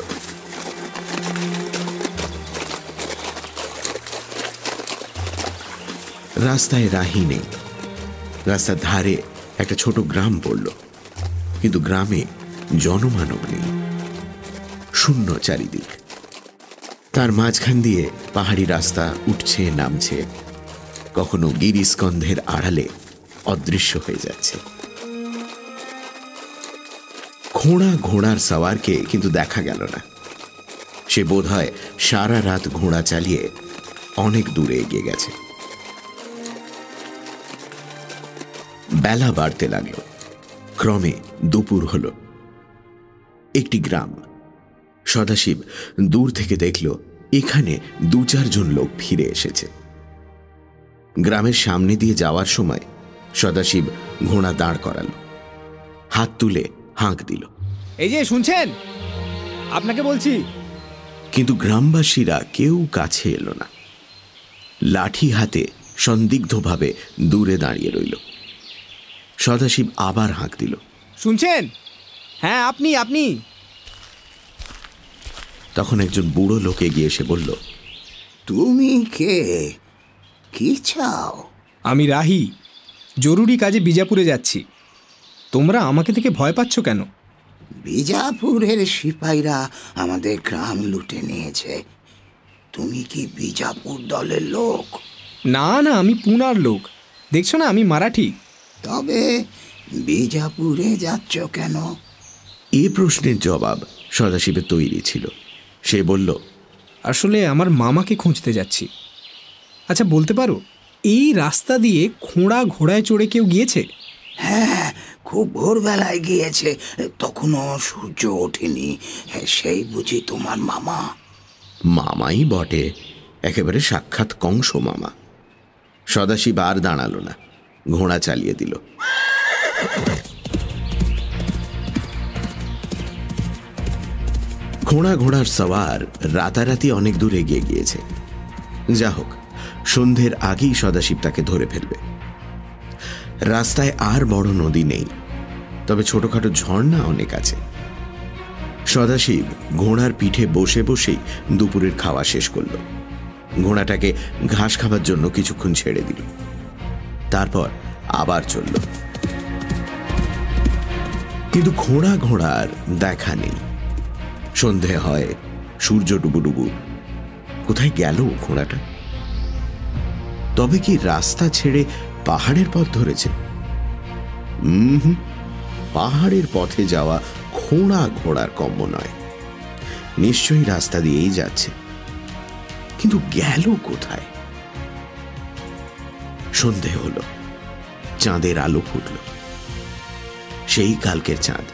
রাস্তায় রাহি নেই। রাস্তার ধারে একটা ছোট গ্রাম পড়ল, কিন্তু গ্রামে জনমানব নেই, শূন্য চারিদিক। তার মাঝখান দিয়ে পাহাড়ি রাস্তা উঠছে নামছে, কখনো গিরিস্কন্ধের আড়ালে অদৃশ্য হয়ে যাচ্ছে। ঘোড়ার সওয়ারকে কিন্তু দেখা গেল না। সে বোধহয় সারা রাত ঘোড়া চালিয়ে অনেক দূরে এগিয়ে গেছে। বেলা বাড়তে লাগল। ক্রমে দুপুর হল। একটি গ্রাম। সদাশিব দূর থেকে দেখল এখানে 2-4 জন লোক ফিরে এসেছে। গ্রামের সামনে দিয়ে যাওয়ার সময় সদাশিব ঘোড়া দাঁড় করালো, হাত তুলে হাঁক দিল, এই যে শুনছেন, আপনাকে বলছি। কিন্তু গ্রামবাসীরা কেউ কাছে এলো না। লাঠি হাতে সন্দিগ্ধভাবে দূরে দাঁড়িয়ে রইল। সদাশিব আবার হাঁক দিল, শুনছেন? হ্যাঁ, আপনি। তখন একজন বুড়ো লোক এগিয়ে এসে বলল, তুমি কে, কি চাও? আমি রাহি, জরুরি কাজে বিজাপুরে যাচ্ছি। তোমরা আমাকে থেকে ভয় পাচ্ছ কেন? বিজাপুরের সিপাহীরা আমাদের গ্রাম লুটে নিয়েছে, তুমি কি বিজাপুর দলের লোক? না না, আমি পুনার লোক। দেখছো না আমি মারাঠি। তবে বিজাপুরে যাচ্ছ কেন? এ প্রশ্নের জবাব সদাশিবের তৈরি ছিল। সে বলল, আসলে আমার মামাকে খুঁজতে যাচ্ছি। আচ্ছা বলতে পারো, এই রাস্তা দিয়ে খোঁড়া ঘোড়ায় চড়ে কেউ গিয়েছে? হ্যাঁ, খুব ভোরবেলায় গিয়েছে, তখনও সূর্য ওঠেনি। সেই বুঝি তোমার মামা? মামাই বটে, একেবারে সাক্ষাৎ কংস মামা। সদাশিব আর দাঁড়ালো না, ঘোড়া চালিয়ে দিল। ঘোড়ার সওয়ার রাতারাতি অনেক দূর এগিয়ে গিয়েছে। যা হোক, সন্ধ্যের আগেই সদাশিব তাকে ধরে ফেলবে। রাস্তায় আর বড় নদী নেই, তবে ছোটখাটো ঝর্ণা অনেক আছে। সদাশিব ঘোড়ার পিঠে বসে বসেই দুপুরের খাওয়া শেষ করল। ঘোড়াটাকে ঘাস খাবার জন্য কিছুক্ষণ ছেড়ে দিল, তারপর আবার চলল। কিন্তু ঘোড়ার দেখা নেই। সন্ধে হয়, সূর্য ডুবুডুবু। কোথায় গেল ঘোড়াটা? তবে কি রাস্তা ছেড়ে পাহাড়ের পথ ধরেছে? পাহাড়ের পথে যাওয়া ঘোড়ার কম্য নয়, নিশ্চয়ই রাস্তা দিয়েই যাচ্ছে। কিন্তু গেল কোথায়? সন্ধে হলো, চাঁদের আলো ফুটল। সেই কালকের চাঁদ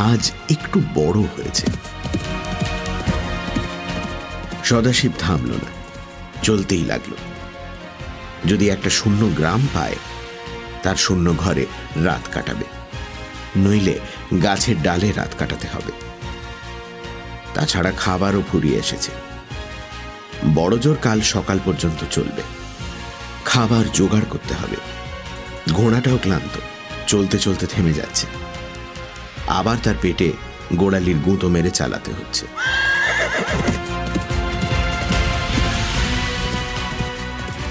আজ একটু বড় হয়েছে। সদাশিব থামল না, চলতেই লাগলো। যদি একটা শূন্য গ্রাম পায়, তার শূন্য ঘরে রাত কাটাবে, নইলে গাছের ডালে রাত কাটাতে হবে। তাছাড়া খাবারও ফুরিয়ে এসেছে। বড়জোর কাল সকাল পর্যন্ত চলবে, খাবার জোগাড় করতে হবে। ঘোড়াটাও ক্লান্ত, চলতে চলতে থেমে যাচ্ছে। আবার তার পেটে গোড়ালির গুঁতো মেরে চালাতে হচ্ছে।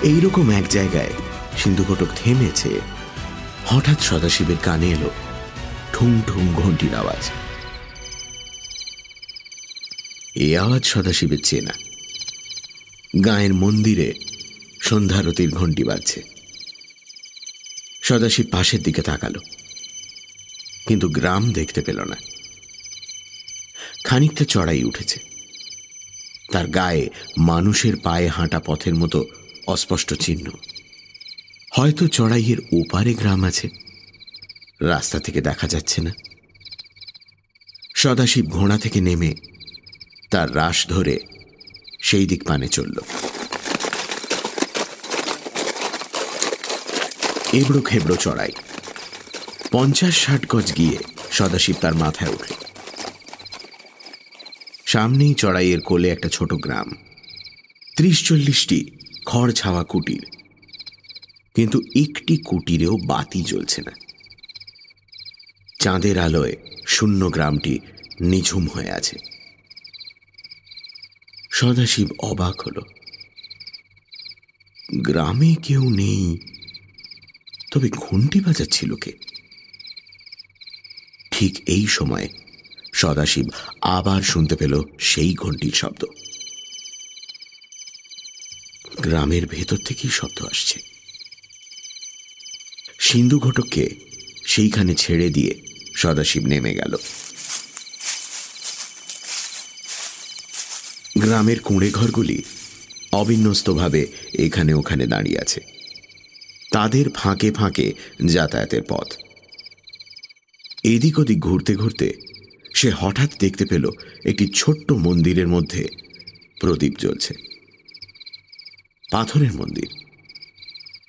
এইরকম এক জায়গায় সিন্ধুঘটক থেমেছে। হঠাৎ সদাশিবের কানে এলো ঠুং ঠুং ঘন্টির আওয়াজ। এই আওয়াজ সদাশিবের চেনা। গাঁয়ের মন্দিরে সন্ধ্যারতির ঘন্টি বাজছে। সদাশিব পাশের দিকে তাকালো, কিন্তু গ্রাম দেখতে পেল না। খানিকটা চড়াই উঠেছে, তার গায়ে মানুষের পায়ে হাঁটা পথের মতো অস্পষ্ট চিহ্ন। হয়তো চড়াইয়ের ওপারে গ্রাম আছে, রাস্তা থেকে দেখা যাচ্ছে না। সদাশিব ঘোড়া থেকে নেমে তার রাশ ধরে সেই দিক পানে চলল। এবড়ো খেবড়ো চড়াই। 50-60 গজ গিয়ে সদাশিব তার মাথায় উঠল। সামনেই চড়াইয়ের কোলে একটা ছোট গ্রাম, 30-40টি খড় ছাওয়া কুটির, কিন্তু একটি কুটিরেও বাতি জ্বলছে না। চাঁদের আলোয় শূন্য গ্রামটি নিঝুম হয়ে আছে। সদাশিব অবাক হল, গ্রামে কেউ নেই, তবে ঘন্টি বাজাচ্ছিল কে? ঠিক এই সময় সদাশিব আবার শুনতে পেল সেই ঘন্টির শব্দ। গ্রামের ভেতর থেকেই শব্দ আসছে। সিন্ধুঘটককে সেইখানে ছেড়ে দিয়ে সদাশিব নেমে গেল। গ্রামের কুঁড়ে ঘরগুলি অবিন্যস্তভাবে এখানে ওখানে দাঁড়িয়ে আছে। তাদের ফাঁকে ফাঁকে যাতায়াতের পথ। এদিক ওদিক ঘুরতে ঘুরতে সে হঠাৎ দেখতে পেল একটি ছোট্ট মন্দিরের মধ্যে প্রদীপ জ্বলছে। পাথরের মন্দির,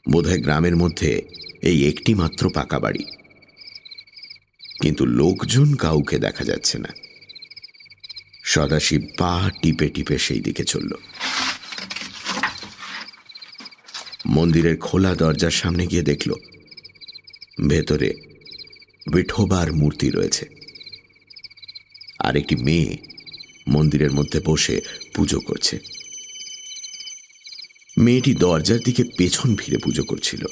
বোধহয় গ্রামের মধ্যে এই একটি মাত্র পাকা বাড়ি, কিন্তু লোকজন কাউকে দেখা যাচ্ছে না। সদাশিব পা টিপে টিপে সেই দিকে চলল। মন্দিরের খোলা দরজার সামনে গিয়ে দেখল ভেতরে বিঠোবার মূর্তি রয়েছে, আর একটি মেয়ে মন্দিরের মধ্যে বসে পুজো করছে। মেয়েটি দরজার দিকে পেছন ফিরে পুজো করছিল,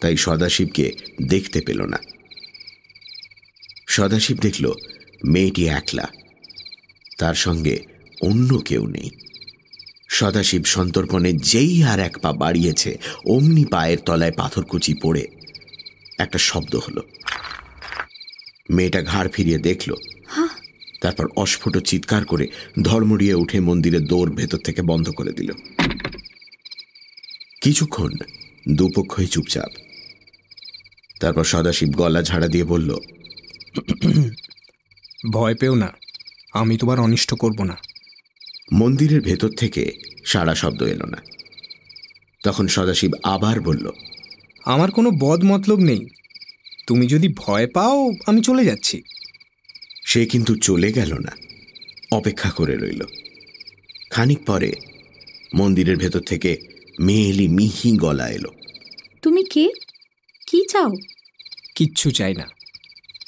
তাই সদাশিবকে দেখতে পেল না। সদাশিব দেখল মেয়েটি একলা, তার সঙ্গে অন্য কেউ নেই। সদাশিব সন্তর্পণে যেই আর এক পা বাড়িয়েছে, অমনি পায়ের তলায় পাথরকুচি পড়ে একটা শব্দ হলো। মেয়েটা ঘাড় ফিরিয়ে দেখল, তারপর অস্ফুট চিৎকার করে ধর্মড়িয়ে উঠে মন্দিরের দৌড় ভেতর থেকে বন্ধ করে দিল। কিছুক্ষণ দুপক্ষই চুপচাপ। তারপর সদাশিব গলা ঝাড়া দিয়ে বলল, ভয় পেও না, আমি তোমার অনিষ্ট করব না। মন্দিরের ভেতর থেকে সাড়া শব্দ এলো না। তখন সদাশিব আবার বলল, আমার কোনো বদ মতলব নেই, তুমি যদি ভয় পাও আমি চলে যাচ্ছি। সে কিন্তু চলে গেল না, অপেক্ষা করে রইল। খানিক পরে মন্দিরের ভেতর থেকে মেয়েলি মিহি গলা এলো। তুমি কে? কি চাও? কিচ্ছু চাই না,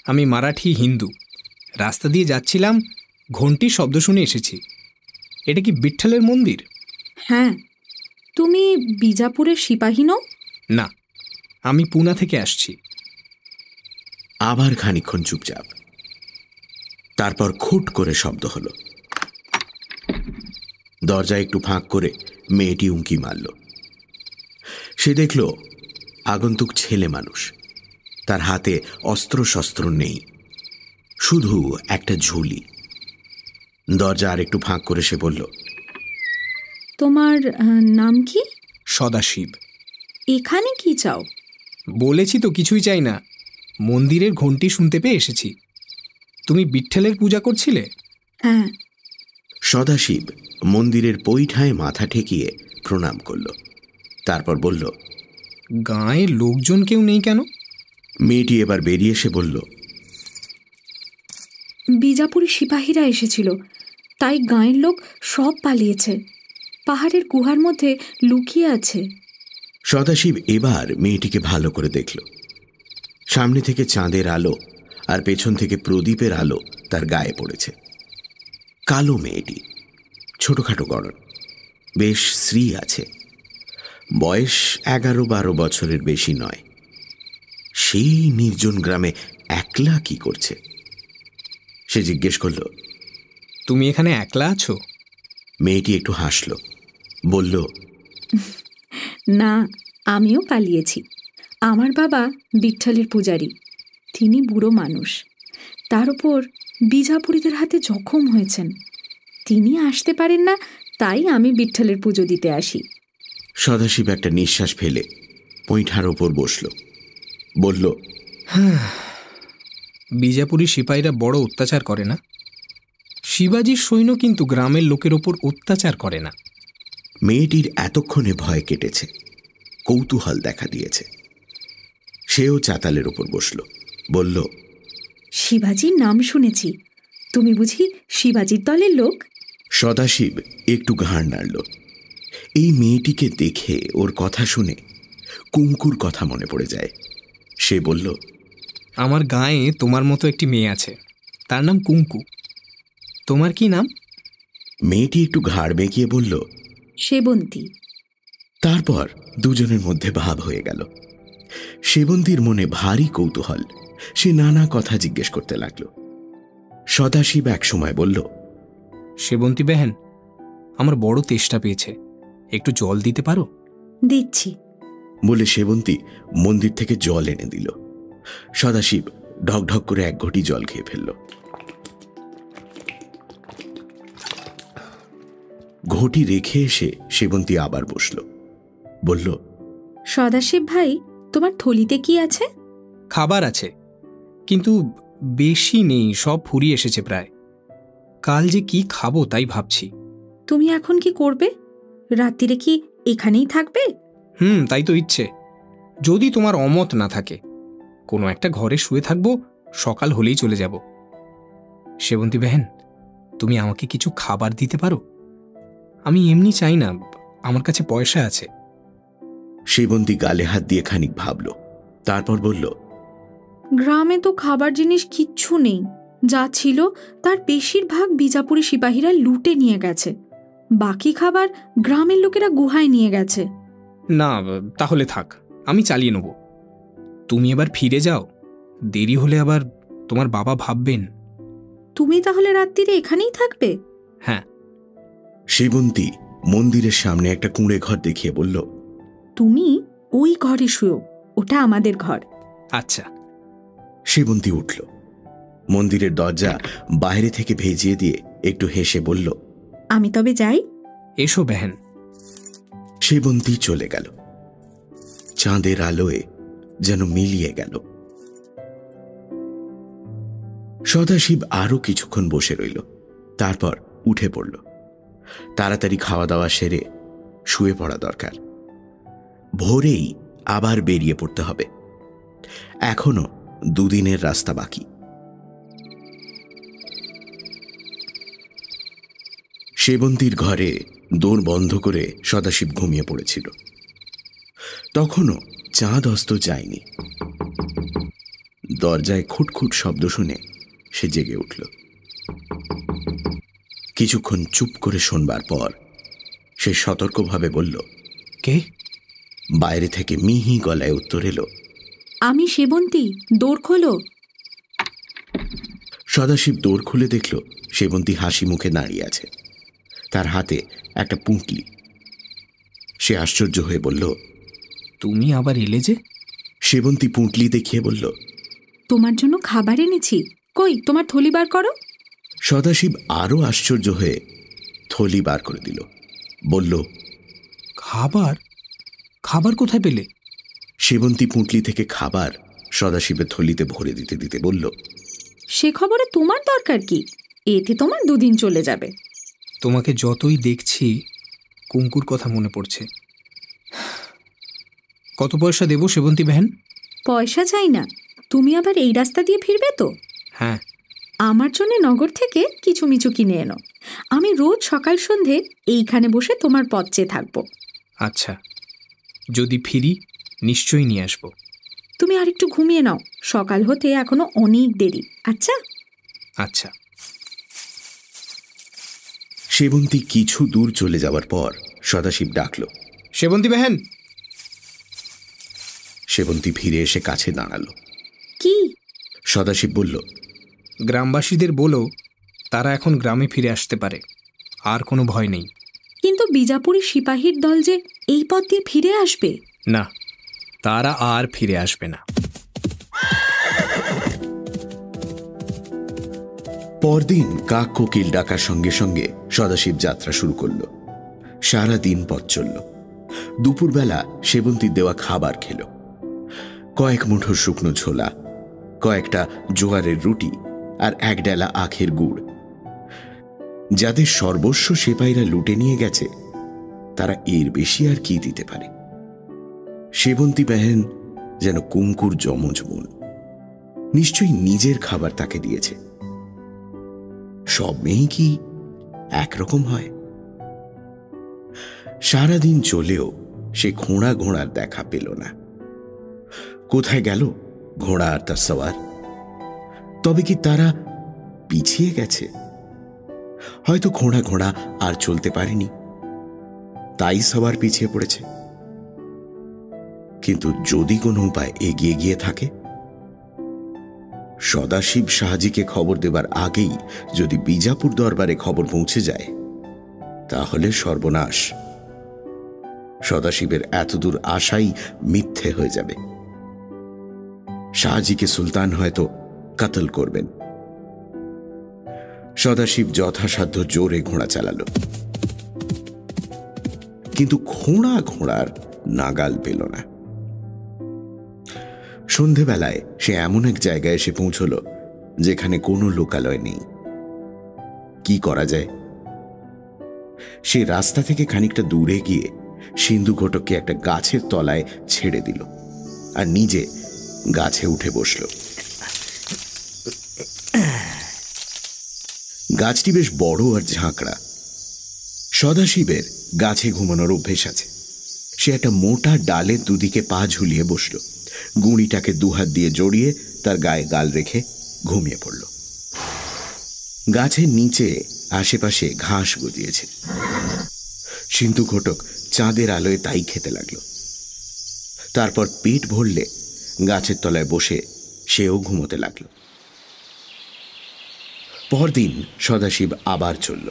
আমি মারাঠি হিন্দু। রাস্তা দিয়ে যাচ্ছিলাম, ঘন্টির শব্দ শুনে এসেছি। এটা কি বিঠ্ঠলের মন্দির? হ্যাঁ। তুমি বিজাপুরের সিপাহী নও? না, আমি পুনা থেকে আসছি। আবার খানিকক্ষণ চুপচাপ। তারপর খুট করে শব্দ হলো। দরজা একটু ফাঁক করে মেয়েটি উঁকি মারল। সে দেখল আগন্তুক ছেলে মানুষ। তার হাতে অস্ত্রশস্ত্র নেই, শুধু একটা ঝুলি। দরজা আর একটু ফাঁক করে সে বলল, তোমার নাম কি? সদাশিব। এখানে কি চাও? বলেছি তো কিছুই চাই না, মন্দিরের ঘন্টি শুনতে পেয়ে এসেছি। তুমি বিঠ্ঠলের পূজা করছিলে? হ্যাঁ। সদাশিব মন্দিরের পৈঠায় মাথা ঠেকিয়ে প্রণাম করল। তারপর বলল, গাঁয়ে লোকজন কেউ নেই কেন? মেয়েটি এবার বেরিয়ে এসে বলল, বিজাপুরি সিপাহীরা এসেছিল, তাই গাঁয়ের লোক সব পালিয়েছে, পাহাড়ের গুহার মধ্যে লুকিয়ে আছে। সদাশিব এবার মেয়েটিকে ভালো করে দেখল। সামনে থেকে চাঁদের আলো আর পেছন থেকে প্রদীপের আলো তার গায়ে পড়েছে। কালো মেয়েটি, ছোটখাটো গড়ন, বেশ শ্রী আছে। বয়স 11-12 বছরের বেশি নয়। সেই নির্জন গ্রামে একলা কি করছে? সে জিজ্ঞেস করল, তুমি এখানে একলা আছো? মেয়েটি একটু হাসল, বলল, না, আমিও পালিয়েছি। আমার বাবা বিঠ্ঠলের পূজারী, তিনি বুড়ো মানুষ, তার উপর বিজাপুরীদের হাতে জখম হয়েছেন। তিনি আসতে পারেন না, তাই আমি বিঠ্ঠলের পুজো দিতে আসি। সদাশিব একটা নিঃশ্বাস ফেলে পৈঠার ওপর বসল, বলল, বিজাপুরি সিপাহীরা বড় অত্যাচার করে না? শিবাজির সৈন্য কিন্তু গ্রামের লোকের ওপর অত্যাচার করে না। মেয়েটির এতক্ষণে ভয় কেটেছে, কৌতূহল দেখা দিয়েছে। সেও চাতালের ওপর বসল, বলল, শিবাজির নাম শুনেছি, তুমি বুঝি শিবাজির দলের লোক? সদাশিব একটু ঘাড় নাড়ল। এই মেয়েটিকে দেখে, ওর কথা শুনে কুঙ্কুর কথা মনে পড়ে যায়। সে বলল, আমার গাঁয়ে তোমার মতো একটি মেয়ে আছে, তার নাম কুঙ্কু। তোমার কি নাম? মেয়েটি একটু ঘাড় বেঁকিয়ে বলল, সেবন্তী। তারপর দুজনের মধ্যে ভাব হয়ে গেল। সেবন্তীর মনে ভারী কৌতূহল, সে নানা কথা জিজ্ঞেস করতে লাগল। সদাশিব এক সময় বলল, সেবন্তী বেহেন, আমার বড় তেষ্টা পেয়েছে, একটু জল দিতে পারো? দিচ্ছি, বলে সেবন্তী মন্দির থেকে জল এনে দিল। সদাশিব ঢকঢক করে এক ঘটি জল খেয়ে ফেলল। ঘটি রেখে এসে সেবন্তী আবার বসল, বলল, সদাশিব ভাই, তোমার থলিতে কি আছে? খাবার আছে, কিন্তু বেশি নেই, সব ফুরিয়ে এসেছে প্রায়। কাল যে কি খাবো তাই ভাবছি। তুমি এখন কি করবে? রাত্রিরে কি এখানেই থাকবে? তাই তো ইচ্ছে, যদি তোমার অমত না থাকে। কোনো একটা ঘরে শুয়ে থাকবো, সকাল হলেই চলে যাব। সেবন্তী বেহেন, তুমি আমাকে কিছু খাবার দিতে পারো? আমি এমনি চাই না, আমার কাছে পয়সা আছে। সেবন্তী গালে হাত দিয়ে খানিক ভাবল, তারপর বলল, গ্রামে তো খাবার জিনিস কিচ্ছু নেই, যা ছিল তার বেশিরভাগ বিজাপুরি সিপাহীরা লুটে নিয়ে গেছে। বাকি খাবার গ্রামের লোকেরা গুহায় নিয়ে গেছে। না, তাহলে থাক, আমি চালিয়ে নেব। তুমি এবার ফিরে যাও, দেরি হলে আবার তোমার বাবা ভাববেন। তুমি তাহলে রাত্রিরে এখানেই থাকবে? হ্যাঁ, সেবন্তী মন্দিরের সামনে একটা কুঁড়ে ঘর দেখিয়ে বলল, তুমি ওই ঘরে শুয়ো, ওটা আমাদের ঘর। আচ্ছা। সেবন্তী উঠল, মন্দিরের দরজা বাইরে থেকে ভেজিয়ে দিয়ে একটু হেসে বলল, আমি তবে যাই। এসো বেহেন। সেবন্তী চলে গেল। চাঁদের আলোয় যেন মিলিয়ে গেল। সদাশিব আরো কিছুক্ষণ বসে রইল, তারপর উঠে পড়ল। তাড়াতাড়ি খাওয়া দাওয়া সেরে শুয়ে পড়া দরকার। ভোরেই আবার বেরিয়ে পড়তে হবে। এখনো 2 দিনের রাস্তা বাকি। সেবন্তীর ঘরে দোর বন্ধ করে সদাশিব ঘুমিয়ে পড়েছিল। তখনও চাঁদ অস্ত যায়নি। দরজায় খুটখুট শব্দ শুনে সে জেগে উঠল। কিছুক্ষণ চুপ করে শোনবার পর সে সতর্কভাবে বলল, কে? বাইরে থেকে মিহি গলায় উত্তর এলো, আমি সেবন্তী, দৌড় খোলো। সদাশিব দৌড় খুলে দেখল সেবন্তী হাসি মুখে দাঁড়িয়ে আছে, তার হাতে একটা পুঁটলি। সে আশ্চর্য হয়ে বলল, তুমি আবার এলে যে? সেবন্তী পুঁটলি দেখিয়ে বলল, তোমার জন্য খাবার এনেছি, কই তোমার থলি বার করো। সদাশিব আরো আশ্চর্য হয়ে থলি বার করে দিল, বলল, খাবার? খাবার কোথায় পেলে? সেবন্তী পুঁটলি থেকে খাবার সদাশিবের থলিতে ভরে দিতে দিতে বলল, সে খবরে তোমার দরকার কি? এতে তোমার 2 দিন চলে যাবে। তোমাকে যতই দেখছি কুঙ্কুর কথা মনে পড়ছে। কত পয়সা দেবো সেবন্তী বেহেন? পয়সা চাই না, তুমি আবার এই রাস্তা দিয়ে ফিরবে তো? হ্যাঁ। আমার জন্য নগর থেকে কিছু মিছু কিনে এনো। আমি রোজ সকাল সন্ধে এইখানে বসে তোমার পথ চেয়ে থাকবো। আচ্ছা, যদি ফিরি নিশ্চয়ই নিয়ে আসবো। তুমি আর একটু ঘুমিয়ে নাও, সকাল হতে এখনো অনেক দেরি। আচ্ছা আচ্ছা। সেবন্তী কিছু দূর চলে যাওয়ার পর সদাশিব ডাকল, সেবন্তী বেহেন। সেবন্তী ফিরে এসে কাছে দাঁড়ালো। কি? সদাশিব বলল, গ্রামবাসীদের বলো তারা এখন গ্রামে ফিরে আসতে পারে, আর কোনো ভয় নেই। কিন্তু বিজাপুরি সিপাহীর দল যে এই পথ দিয়ে ফিরে আসবে? না, তারা আর ফিরে আসবে না। পরদিন কাক কোকিল ডাকার সঙ্গে সঙ্গে সদাশিব যাত্রা শুরু করল। সারা দিন পথ চলল। দুপুরবেলা সেবন্তীর দেওয়া খাবার খেল। কয়েক মুঠো শুকনো ছোলা, কয়েকটা জোয়ারের রুটি আর 1 ডেলা আখের গুড়। যাদের সর্বস্ব সেপাইরা লুটে নিয়ে গেছে তারা এর বেশি আর কি দিতে পারে। সেবন্তী বেহেন যেন কুঙ্কুর যমজ বোন, নিশ্চয়ই নিজের খাবার তাকে দিয়েছে। সব মেয়ে কি একরকম হয়? সারাদিন চলেও সে ঘোড়ার দেখা পেল না। কোথায় গেল ঘোড়া আর তার সওয়ার? তবে কি তারা পিছিয়ে গেছে? হয়তো ঘোড়া আর চলতে পারেনি, তাই সওয়ার পিছিয়ে পড়েছে। কিন্তু যদি কোনো উপায় এগিয়ে গিয়ে থাকে, সদাশিব শাহজিকে খবর দেবার আগেই যদি বিজাপুর দরবারে খবর পৌঁছে যায়, তাহলে সর্বনাশ। সদাশিবের এতদূর আশাই মিথ্যে হয়ে যাবে। শাহজিকে সুলতান হয়তো কতল করবেন। সদাশিব যথাসাধ্য জোরে ঘোড়া চালালো, কিন্তু ঘোড়ার নাগাল পেল না। সন্ধেবেলায় সে এমন এক জায়গায় এসে পৌঁছল যেখানে কোনো লোকালয় নেই। কি করা যায়? সে রাস্তা থেকে খানিকটা দূরে গিয়ে সিন্ধু ঘটককে একটা গাছের তলায় ছেড়ে দিল আর নিজে গাছে উঠে বসল। গাছটি বেশ বড় আর ঝাঁকড়া। সদাশিবের গাছে ঘুমানোর অভ্যেস আছে। সে একটা মোটা ডালের দুদিকে পা ঝুলিয়ে বসল, গুঁড়িটাকে 2 হাত দিয়ে জড়িয়ে তার গায়ে গাল রেখে ঘুমিয়ে পড়ল। গাছের নিচে আশেপাশে ঘাস গজিয়েছে। সিন্ধু ঘটক চাঁদের আলোয় তাই খেতে লাগল। তারপর পেট ভরলে গাছের তলায় বসে সেও ঘুমোতে লাগল। পরদিন সদাশিব আবার চলল।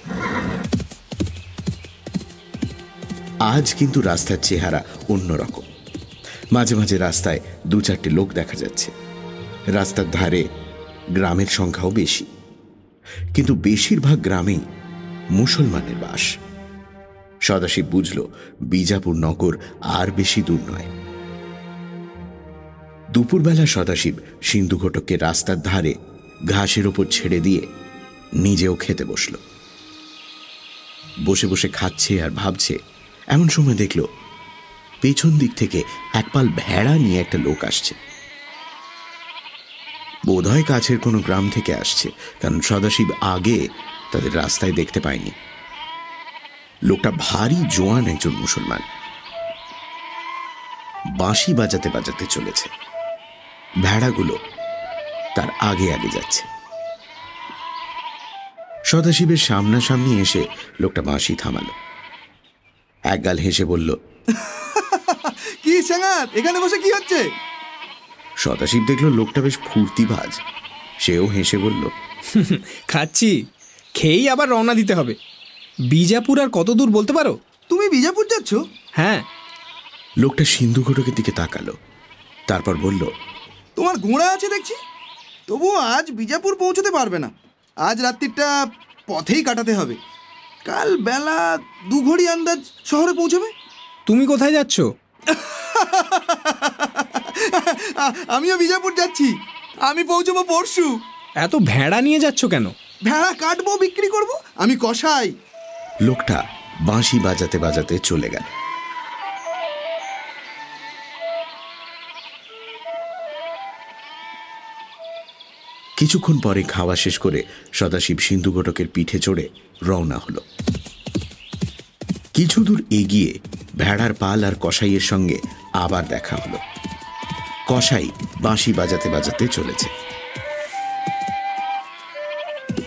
আজ কিন্তু রাস্তার চেহারা অন্যরকম। মাঝে মাঝে রাস্তায় 2-4টে লোক দেখা যাচ্ছে। রাস্তার ধারে গ্রামের সংখ্যাও বেশি, কিন্তু বেশিরভাগ গ্রামেই মুসলমানের বাস। সদাশিব বুঝল বিজাপুর নগর আর বেশি দূর নয়। দুপুরবেলা সদাশিব সিন্ধু ঘটককে রাস্তার ধারে ঘাসের ওপর ছেড়ে দিয়ে নিজেও খেতে বসল। বসে বসে খাচ্ছে আর ভাবছে, এমন সময় দেখল পেছন দিক থেকে একপাল ভেড়া নিয়ে একটা লোক আসছে। বোধহয় কাছের কোনো গ্রাম থেকে আসছে, কারণ সদাশিব আগে তাদের রাস্তায় দেখতে পায়নি। লোকটা ভারী জোয়ান একজন মুসলমান, বাঁশি বাজাতে বাজাতে চলেছে। ভেড়াগুলো তার আগে আগে যাচ্ছে। সদাশিবের সামনাসামনি এসে লোকটা বাঁশি থামালো, একগাল হেসে বলল, কি সাঙ্গাত, এখানে বসে কি হচ্ছে? সদাশিব দেখলো লোকটা বেশ ফুর্তিবাজ। সেও হেসে বলল, খাচ্ছি, খেয়েই আবার রওনা দিতে হবে। বিজাপুর আর কত দূর বলতে পারো? তুমি বিজাপুর যাচ্ছ? হ্যাঁ। লোকটা সিন্ধু ঘটকের দিকে তাকালো, তারপর বলল, তোমার ঘোড়া আছে দেখছি, তবুও আজ বিজাপুর পৌঁছতে পারবে না। আজ রাত্রিটা পথেই কাটাতে হবে। কাল বেলা 2 ঘড়ি আন্দাজ শহরে পৌঁছবে। তুমি কোথায় যাচ্ছ? আমিও বিজাপুর যাচ্ছি। আমি পৌঁছবো পরশু। এত ভেড়া নিয়ে যাচ্ছ কেন? ভেড়া কাটবো, বিক্রি করব। আমি কসাই। লোকটা বাঁশি বাজাতে বাজাতে চলে গেল। কিছুক্ষণ পরে খাওয়া শেষ করে সদাশিব সিন্ধু ঘটকের পিঠে চড়ে রওনা হলো। কিছু দূর এগিয়ে ভেড়ার পাল আর কসাইয়ের সঙ্গে আবার দেখা হলো। কসাই বাঁশি বাজাতে বাজাতে চলেছে।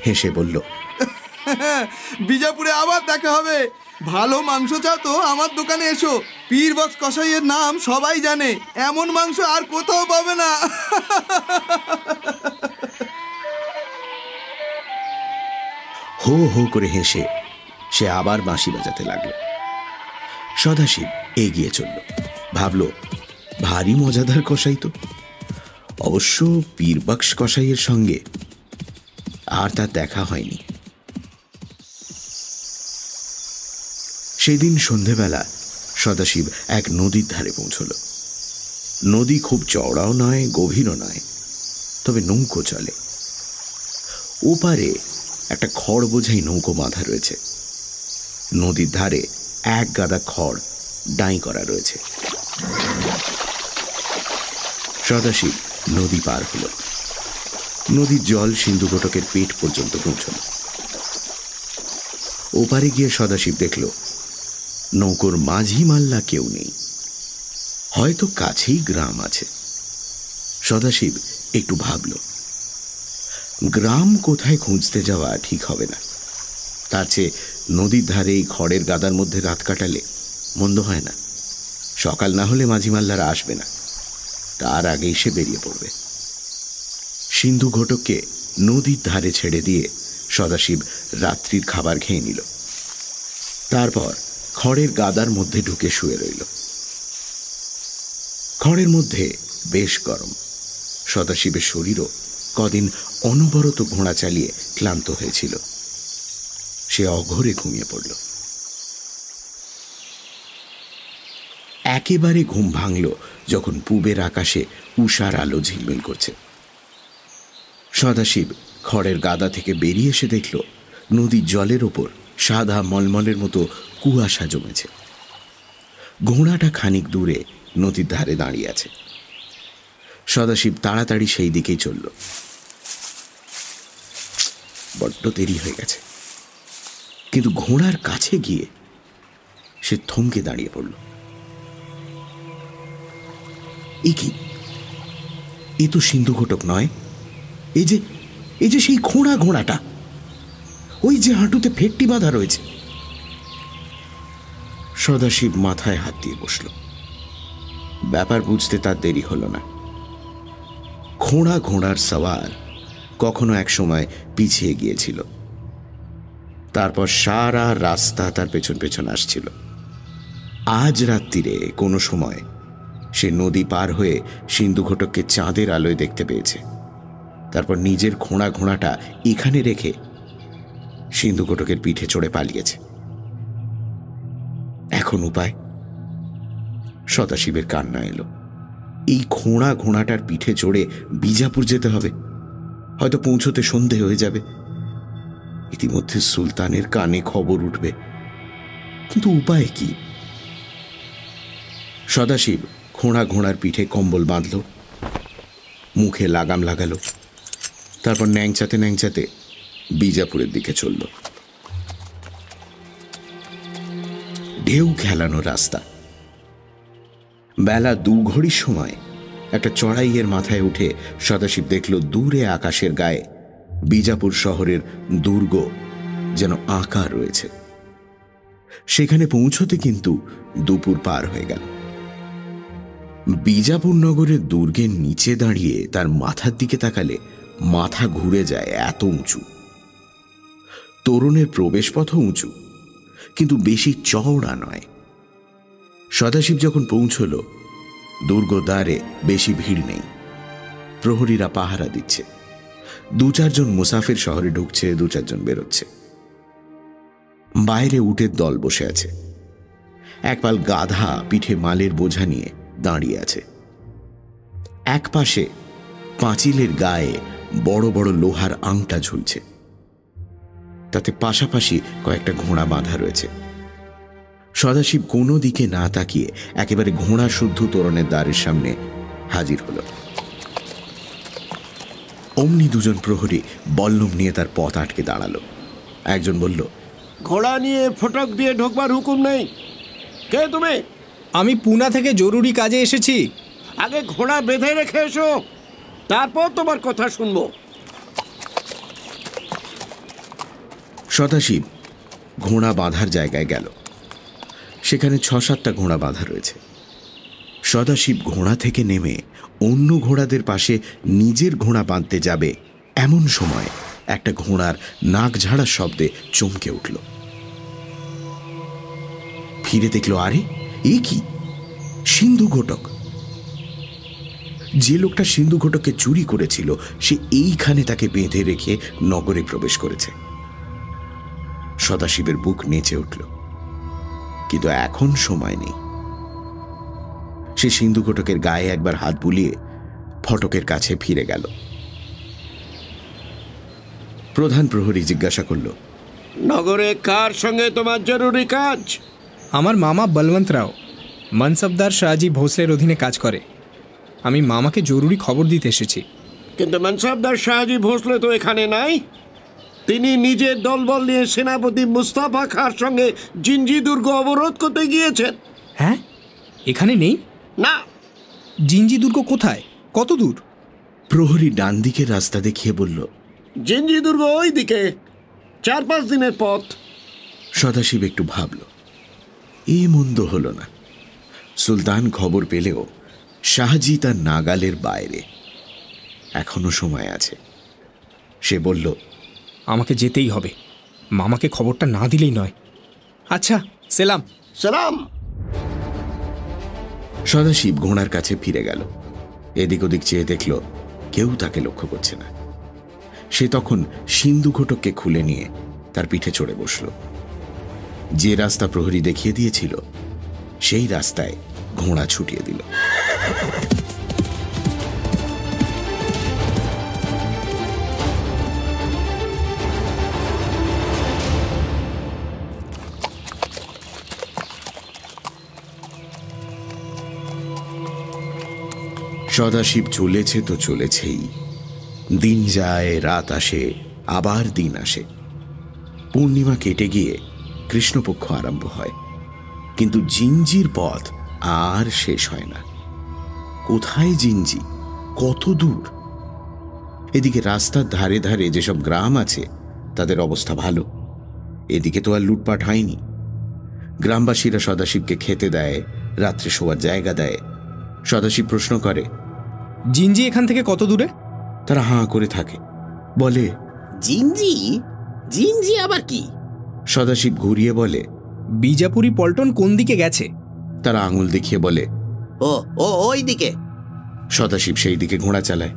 হেসে বলল, বিজাপুরে আবার দেখা হবে। ভালো মাংস চাও তো আমার দোকানে এসো। পীরবক্স কসাইয়ের নাম সবাই জানে। এমন মাংস আর কোথাও পাবে না। হো হো করে হেসে সে আবার বাঁশি বাজাতে লাগলো। সদাশিব এগিয়ে চলল। ভাবল, ভারী মজাদার কসাই তো। অবশ্য পীরবক্স কসাইয়ের সঙ্গে আর তার দেখা হয়নি। সেদিন সন্ধেবেলা সদাশিব এক নদীর ধারে পৌঁছল। নদী খুব চওড়াও নয়, গভীরও নয়, তবে নৌকো চলে। ওপারে একটা খড় বোঝাই নৌকো বাঁধা রয়েছে। নদীর ধারে এক গাদা খড় ডাঁই করা রয়েছে। সদাশিব নদী পার হল। নদীর জল সিন্ধু ঘটকের পেট পর্যন্ত পৌঁছল। ওপারে গিয়ে সদাশিব দেখল নৌকোর মাঝি মাল্লা কেউ নেই। হয়তো কাছেই গ্রাম আছে। সদাশিব একটু ভাবল, গ্রাম কোথায় খুঁজতে যাওয়া ঠিক হবে না। তার চেয়ে নদীর ধারে এই খড়ের গাদার মধ্যে রাত কাটালে মন্দ হয় না। সকাল না হলে মাঝি মাল্লারা আসবে না, তার আগেই সে বেরিয়ে পড়বে। সিন্ধু ঘটককে নদীর ধারে ছেড়ে দিয়ে সদাশিব রাত্রির খাবার খেয়ে নিল। তারপর খড়ের গাদার মধ্যে ঢুকে শুয়ে রইল। খড়ের মধ্যে বেশ গরম। সদাশিবের শরীরও কদিন অনবরত ঘোড়া চালিয়ে ক্লান্ত হয়েছিল। সে অঘোরে ঘুমিয়ে পড়ল। একেবারে ঘুম ভাঙল যখন পূবের আকাশে উষার আলো ঝিলমিল করছে। সদাশিব খড়ের গাদা থেকে বেরিয়ে এসে দেখল নদীর জলের ওপর সাদা মলমলের মতো কুয়াশা জমেছে। ঘোড়াটা খানিক দূরে নদীর ধারে দাঁড়িয়ে আছে। সদাশিব তাড়াতাড়ি সেই দিকেই চলল। বড্ড দেরি হয়ে গেছে, কিন্তু ঘোড়ার কাছে গিয়ে সে থমকে দাঁড়িয়ে পড়ল। এ কি? এ তো সিন্ধু ঘটক নয়। এই যে সেই ঘোড়াটা, ওই যে হাঁটুতে ফেটটি বাঁধা রয়েছে। সদাশিব মাথায় হাত দিয়ে বসল। ব্যাপার বুঝতে তার দেরি হল না। ঘোড়ার সওয়ার কখনো এক সময় পিছিয়ে গিয়েছিল, তারপর সারা রাস্তা তার পেছন পেছন আসছিল। আজ রাত্রিরে কোনো সময় সে নদী পার হয়ে সিন্ধু ঘটককে চাঁদের আলোয় দেখতে পেয়েছে। তারপর নিজের ঘোড়াটা এখানে রেখে সিন্ধু ঘটকের পিঠে চড়ে পালিয়েছে। এখন উপায়? সদাশিবের কান্না এলো। এই ঘোড়াটার পিঠে চড়ে বিজাপুর যেতে হবে, হয়তো পৌঁছতে সন্ধে হয়ে যাবে। ইতিমধ্যে সুলতানের কানে খবর উঠবে, কিন্তু উপায় কি? সদাশিব ঘোড়ার পিঠে কম্বল বাঁধল, মুখে লাগাম লাগালো, তারপর ন্যাংচাতে বিজাপুরের দিকে চলল। ঢেউ খেলানো রাস্তা। বেলা 2 ঘড়ির সময় একটা চড়াইয়ের মাথায় উঠে সদাশিব দেখল দূরে আকাশের গায়ে বিজাপুর শহরের দুর্গ যেন আঁকা রয়েছে। সেখানে পৌঁছতে কিন্তু দুপুর পার হয়ে গেল। বিজাপুর নগরের দুর্গের নিচে দাঁড়িয়ে তার মাথার দিকে তাকালে মাথা ঘুরে যায়, এত উঁচু। তোরণের প্রবেশপথও উঁচু, কিন্তু বেশি চওড়া নয়। সদাশিব যখন পৌঁছল, দুর্গ দ্বারে বেশি ভিড় নেই। প্রহরীরা পাহারা দিচ্ছে। 2-4 জন মুসাফির শহরে ঢুকছে, 2-4 জন বেরোচ্ছে। বাইরে উটের দল বসে আছে। একপাল গাধা পিঠে মালের বোঝা নিয়ে দাঁড়িয়ে আছে। এক পাশে পাঁচিলের গায়ে বড় বড় লোহার আংটা ঝুলছে, তাতে পাশাপাশি কয়েকটা ঘোড়া বাঁধা রয়েছে। সদাশিব কোনো দিকে না তাকিয়ে একেবারে ঘোড়া শুদ্ধ তোরণের দ্বারের সামনে হাজির হল। অমনি 2 জন প্রহরী বল্লম নিয়ে তার পথ আটকে দাঁড়ালো। একজন বলল, ঘোড়া নিয়ে ফটক দিয়ে ঢোকবার হুকুম নেই। কে তুমি? আমি পুনা থেকে জরুরি কাজে এসেছি। আগে ঘোড়া বেঁধে রেখে এসো, তারপর তোমার কথা শুনবো। সদাশিব ঘোড়া বাঁধার জায়গায় গেল। সেখানে 6-7টা ঘোড়া বাঁধা রয়েছে। সদাশিব ঘোড়া থেকে নেমে অন্য ঘোড়াদের পাশে নিজের ঘোড়া বাঁধতে যাবে, এমন সময় একটা ঘোড়ার নাক ঝাড়ার শব্দে চমকে উঠল। ফিরে দেখল, আরে এ কি? সিন্ধু ঘটক। যে লোকটা সিন্ধু ঘটককে চুরি করেছিল, সে এইখানে তাকে বেঁধে রেখে নগরে প্রবেশ করেছে। সদাশিবের বুক নেচে উঠল, কিন্তু এখন সময় নেই। সে সিন্ধু ঘটকের গায়ে একবার হাত বুলিয়ে ফটকের কাছে ফিরে গেল। প্রধান প্রহরী জিজ্ঞাসা করল, নগরে কার সঙ্গে তোমার জরুরি কাজ? আমার মামা বলবন্ত রাও মনসবদার শাহজি ভোসলের অধীনে কাজ করে। আমি মামাকে জরুরি খবর দিতে এসেছি। কিন্তু মনসবদার শাহজি ভোসলে তো এখানে নাই। তিনি নিজের দলবল নিয়ে সেনাপতি মুস্তাফা খাঁর সঙ্গে জিঞ্জি দুর্গ অবরোধ করতে গিয়েছেন। হ্যাঁ, এখানে নেই? না। জিঞ্জি দুর্গ কোথায়? কত দূর? প্রহরী ডান দিকের রাস্তা দেখিয়ে বলল, জিঞ্জি দুর্গ ওই দিকে, 4-5 দিনের পথ। সদাশিব একটু ভাবল, এ মন্দ হল না। সুলতান খবর পেলেও শাহজি তার নাগালের বাইরে। এখনো সময় আছে। সে বলল, আমাকে যেতেই হবে, মামাকে খবরটা না দিলেই নয়। আচ্ছা, সেলাম। সালাম। সদাশিব ঘোড়ার কাছে ফিরে গেল। এদিক ওদিক চেয়ে দেখল কেউ তাকে লক্ষ্য করছে না। সে তখন সিন্ধু ঘটককে খুলে নিয়ে তার পিঠে চড়ে বসল। যে রাস্তা প্রহরী দেখিয়ে দিয়েছিল, সেই রাস্তায় ঘোড়া ছুটিয়ে দিল। সদাশিব চলেছে তো চলেছেই। দিন যায়, রাত আসে, আবার দিন আসে। পূর্ণিমা কেটে গিয়ে কৃষ্ণপক্ষ আরম্ভ হয়, কিন্তু জিঞ্জির পথ আর শেষ হয় না। কোথায় জিঞ্জি? কত দূর? এদিকে রাস্তার ধারে ধারে যেসব গ্রাম আছে তাদের অবস্থা ভালো। এদিকে তো আর লুটপাট হয়নি। গ্রামবাসীরা সদাশিবকে খেতে দেয়, রাত্রে শোয়ার জায়গা দেয়। সদাশিব প্রশ্ন করে, জিঞ্জি এখান থেকে কত দূরে? তারা হাঁ করে থাকে, বলে, জিঞ্জি? জিঞ্জি আবার কি? সদাশিব ঘুরিয়ে বলে, বিজাপুরি পল্টন কোন দিকে গেছে? তারা আঙুল দেখিয়ে বলে, ও ও ওই দিকে। সদাশিব সেই দিকে ঘোড়া চালায়।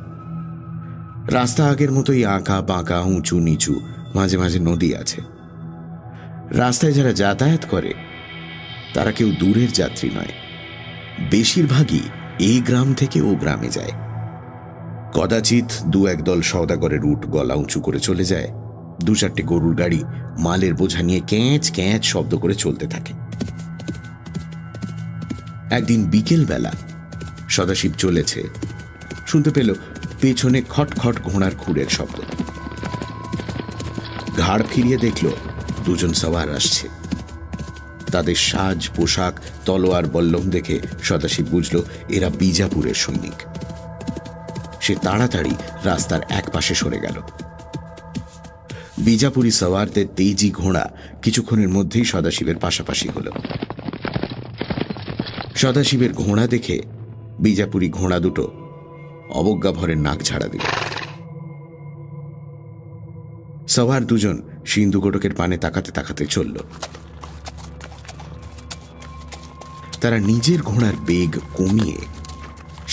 রাস্তা আগের মতোই আঁকা বাঁকা, উঁচু নিচু, মাঝে মাঝে নদী আছে। রাস্তায় যারা যাতায়াত করে তারা কেউ দূরের যাত্রী নয়, বেশিরভাগই এই গ্রাম থেকে ও গ্রামে যায়। কদাচিৎ দু একদল সওদাগরের উট গলা উঁচু করে চলে যায়। দু চারটে গরুর গাড়ি মালের বোঝা নিয়ে ক্যাঁচ ক্যাঁচ শব্দ করে চলতে থাকে। একদিন বিকেল বেলা সদাশিব চলেছে, শুনতে পেল পেছনে খটখট ঘোড়ার খুঁড়ের শব্দ। ঘাড় ফিরিয়ে দেখল দুজন সওয়ার আসছে। তাদের সাজ পোশাক, তলোয়ার বল্লম দেখে সদাশিব বুঝল এরা বিজাপুরের সৈনিক। সে তাড়াতাড়ি রাস্তার এক পাশে সরে গেল। বিজাপুরি সওয়ারদের তেজি ঘোড়া কিছুক্ষণের মধ্যেই সদাশিবের পাশাপাশি হল। সদাশিবের ঘোড়া দেখে বিজাপুরি ঘোড়া দুটো অবজ্ঞা ভরে নাক ঝাড়া দিল। সওয়ার দুজন সিন্ধু গোটকের পানে তাকাতে তাকাতে চলল। তারা নিজের ঘোড়ার বেগ কমিয়ে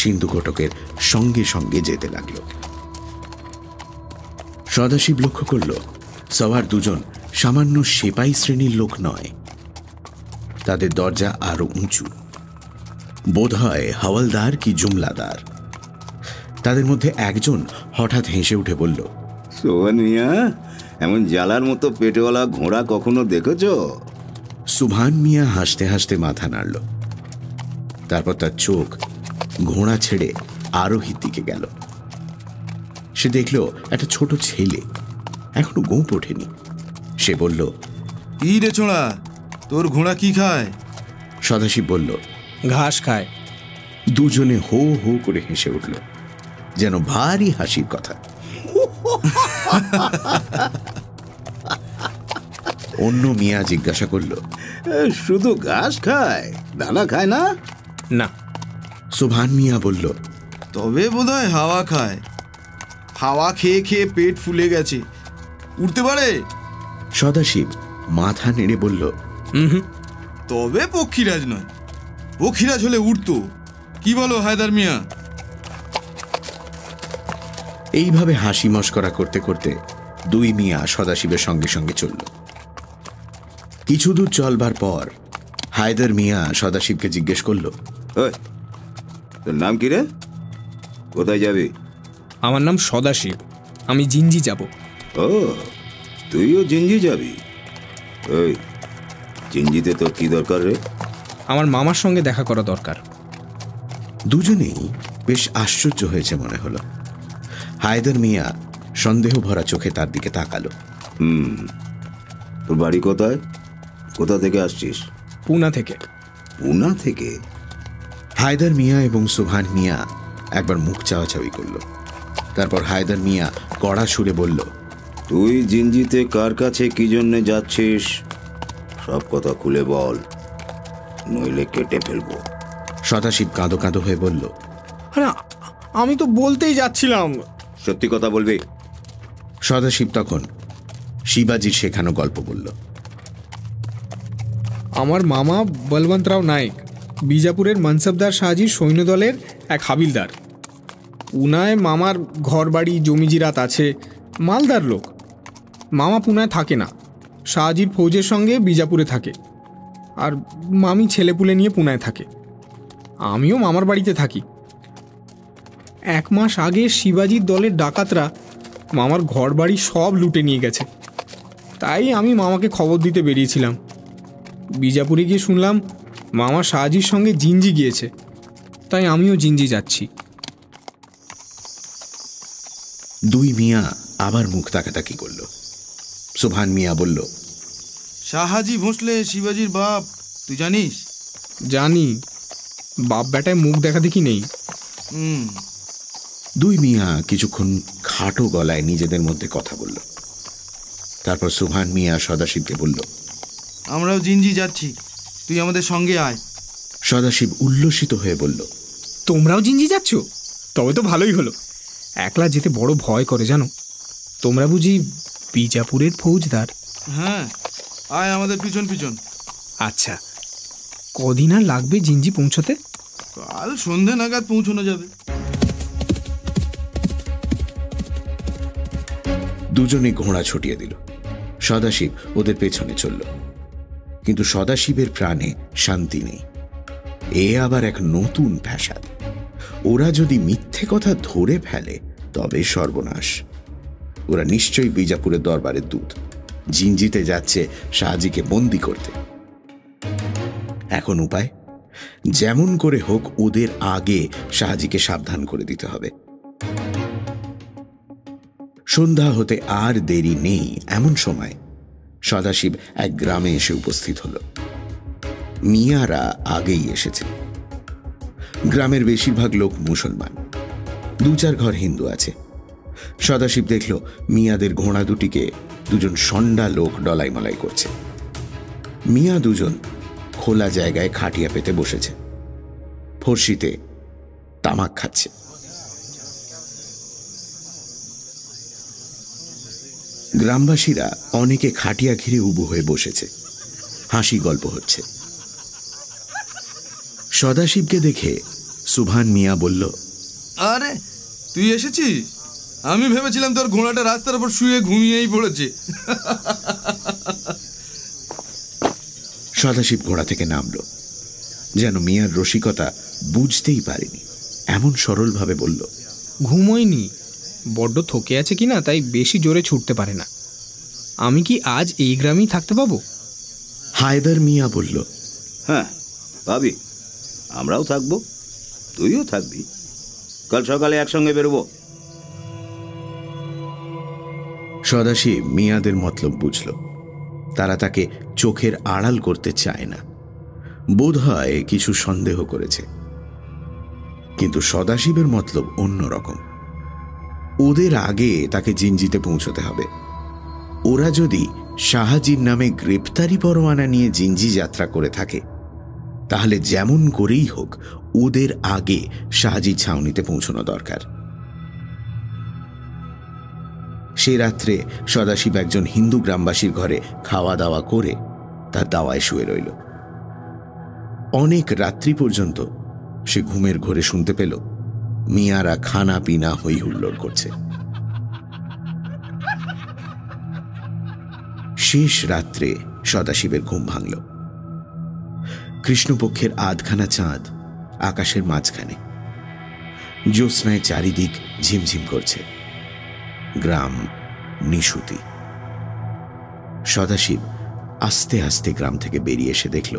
সিন্ধু গোটকের সঙ্গে সঙ্গে যেতে লাগল। সদাশিব লক্ষ্য করল সওয়ার দুজন সামান্য সেপাই শ্রেণীর লোক নয়, তাদের দরজা আরো উঁচু, বোধ হয় হাওয়ালদার কি জুমলাদার। তাদের মধ্যে একজন হঠাৎ হেসে উঠে বলল, সোহান মিয়া, এমন জ্বালার মতো পেটওয়ালা ঘোড়া কখনো দেখেছ? সুভান মিয়া হাসতে হাসতে মাথা নাড়ল। তারপর তার চোখ ঘোড়া ছেড়ে আরোহীর দিকে গেল। সে দেখল একটা ছোট ছেলে, এখনো গোঁপ ওঠেনি। সে বলল, কি রে ছোড়া, তোর ঘোড়া কি খায়? সদাশিব বলল, ঘাস খায়। দুজনে হো হো করে হেসে উঠল, যেন ভারী হাসির কথা। অন্য মিয়া জিজ্ঞাসা করল, শুধু ঘাস খায়, দানা খায় না? না। সুভান মিয়া বলল, তবে বোধহয় হাওয়া খায়। হাওয়া খেয়ে খেয়ে পেট ফুলে গেছে, উঠতে পারে? সদাশিব মাথা নেড়ে বলল, তবে পক্ষীরাজ নয়। পক্ষীরাজ হলে উঠতো। কি বলো হায়দার মিয়া? এইভাবে হাসি মস্করা করতে করতে দুই মিয়া সদাশিবের সঙ্গে সঙ্গে চলল। কিছু দূর চলবার পর হায়দার মিয়া সদাশিবকে জিজ্ঞেস করল, তোর নাম কি রে? কোথায় যাবি? আমার নাম সদাশিব, আমি জিঞ্জি যাব। ও, তুইও জিঞ্জি যাবি? ওই জিঞ্জিতে তোর কি দরকার রে? আমার মামার সঙ্গে দেখা করা দরকার। দুজনেই বেশ আশ্চর্য হয়েছে মনে হলো। হায়দার মিয়া সন্দেহ ভরা চোখে তার দিকে তাকালো। তোর বাড়ি কোথায়? কোথা থেকে আসছিস? পুনা থেকে। পুনা থেকে? হায়দার মিয়া এবং সুভান মিয়া একবার মুখ চাওয়াচাওয়ি করল। তারপর হায়দার মিয়া কড়া সুরে বলল, তুই জিঞ্জিতে কার কাছে কি জন্যে যাচ্ছিস সব কথা খুলে বল, নইলে কেটে ফেলবো। সদাশিব কাঁদো কাঁদো হয়ে বলল, আমি তো বলতেই যাচ্ছিলাম। সত্যি কথা বলবি? সদাশিব তখন শিবাজির শেখানো গল্প বলল। আমার মামা বলবন্তরাও নায়েক বিজাপুরের মনসবদার শাহজির সৈন্যদলের এক হাবিলদার। পুনায় মামার ঘর বাড়ি জমিজিরাত আছে, মালদার লোক। মামা পুনায় থাকে না, শাহজির ফৌজের সঙ্গে বিজাপুরে থাকে, আর মামি ছেলেপুলে নিয়ে পুনায় থাকে। আমিও মামার বাড়িতে থাকি। 1 মাস আগে শিবাজির দলের ডাকাতরা মামার ঘর বাড়ি সব লুটে নিয়ে গেছে। তাই আমি মামাকে খবর দিতে বেরিয়েছিলাম। বিজাপুরে গিয়ে শুনলাম মামা শাহজির সঙ্গে জিঞ্জি গিয়েছে, তাই আমিও জিঞ্জি যাচ্ছি। দুই মিয়া আবার মুখ তাকাতাকি করল। সুভান মিয়া বলল, শাহাজি ভোঁসলে শিবাজির বাপ, তুই জানিস? জানি, বাপ বেটায় মুখ দেখা দেখি নেই। দুই মিয়া কিছুক্ষণ খাটো গলায় নিজেদের মধ্যে কথা বলল। তারপর সুভান মিয়া সদাশিবকে বলল, আমরাও জিঞ্জি যাচ্ছি, তুই আমাদের সঙ্গে আয়। সদাশিব উল্লসিত হয়ে বলল, তোমরাও জিঞ্জি যাচ্ছ? তবে তো ভালোই হলো। একলা যেতে বড় ভয় করে জানো। তোমরা বুঝি বিজাপুরের ফৌজদার? হ্যাঁ, আয় আমাদের পিছন পিছন। আচ্ছা, কদিন আর লাগবে জিঞ্জি পৌঁছতে? কাল সন্ধে নাগাদ পৌঁছানো যাবে। দুজনে ঘোড়া ছুটিয়ে দিল। সদাশিব ওদের পেছনে চলল, কিন্তু সদাশিবের প্রাণে শান্তি নেই। এ আবার এক নতুন ফ্যাসাদ। ওরা যদি মিথ্যে কথা ধরে ফেলে তবে সর্বনাশ। ওরা নিশ্চয়ই বিজাপুরের দরবারের দূত, জিঞ্জিতে যাচ্ছে শাহজিকে বন্দি করতে। এখন উপায়, যেমন করে হোক ওদের আগে শাহজিকে সাবধান করে দিতে হবে। সন্ধ্যা হতে আর দেরি নেই এমন সময় সদাশিব এক গ্রামে এসে উপস্থিত হল। মিয়ারা আগেই এসেছে। গ্রামের বেশিরভাগ লোক মুসলমান, 2-4 ঘর হিন্দু আছে। সদাশিব দেখল মিয়াদের ঘোড়া দুটিকে দুজন ষণ্ডা লোক ডলাই মলাই করছে। মিয়া দুজন খোলা জায়গায় খাটিয়া পেতে বসেছে, ফর্সিতে তামাক খাচ্ছে। গ্রামবাসীরা অনেকে খাটিয়া ঘিরে উবু হয়ে বসেছে, হাসি গল্প হচ্ছে। সদাশিবকে দেখে সুভান মিয়া বলল, আরে তুই এসেছিস? আমি ভেবেছিলাম তোর ঘোড়াটা রাস্তার উপর শুয়ে ঘুমিয়েই পড়েছে। সদাশিব ঘোড়া থেকে নামল, যেন মিয়ার রসিকতা বুঝতেই পারেনি, এমন সরলভাবে বলল, ঘুমোয়নি, বড্ড থকে আছে কিনা তাই বেশি জোরে ছুটতে পারে না। আমি কি আজ এই গ্রামেই থাকতে পাবো? হায়দার মিয়া বলল, হ্যাঁ পাবি, আমরাও থাকবো, তুইও থাকবি। কাল সকালে একসঙ্গে বেরোবো। সদাশিব মিয়াদের মতলব বুঝল। তারা তাকে চোখের আড়াল করতে চায় না, বোধ হয় কিছু সন্দেহ করেছে। কিন্তু সদাশিবের মতলব অন্যরকম। ওদের আগে তাকে জিঞ্জিতে পৌঁছতে হবে। ওরা যদি শাহজির নামে গ্রেপ্তারি পরোয়ানা নিয়ে জিঞ্জি যাত্রা করে থাকে, তাহলে যেমন করেই হোক ওদের আগে শাহজি ছাউনিতে পৌঁছানো দরকার। সে রাত্রে সদাশিব একজন হিন্দু গ্রামবাসীর ঘরে খাওয়া দাওয়া করে তার দাওয়ায় শুয়ে রইল। অনেক রাত্রি পর্যন্ত সে ঘুমের ঘোরে শুনতে পেল মিয়ারা খানা পিনা হই হুল্লোড় করছে। শেষ রাত্রে সদাশিবের ঘুম ভাঙল। কৃষ্ণপক্ষের আধখানা চাঁদ আকাশের মাঝখানে, জ্যোৎস্নায় চারিদিক ঝিমঝিম করছে। গ্রাম নিশুতি। সদাশিব আস্তে আস্তে গ্রাম থেকে বেরিয়ে এসে দেখল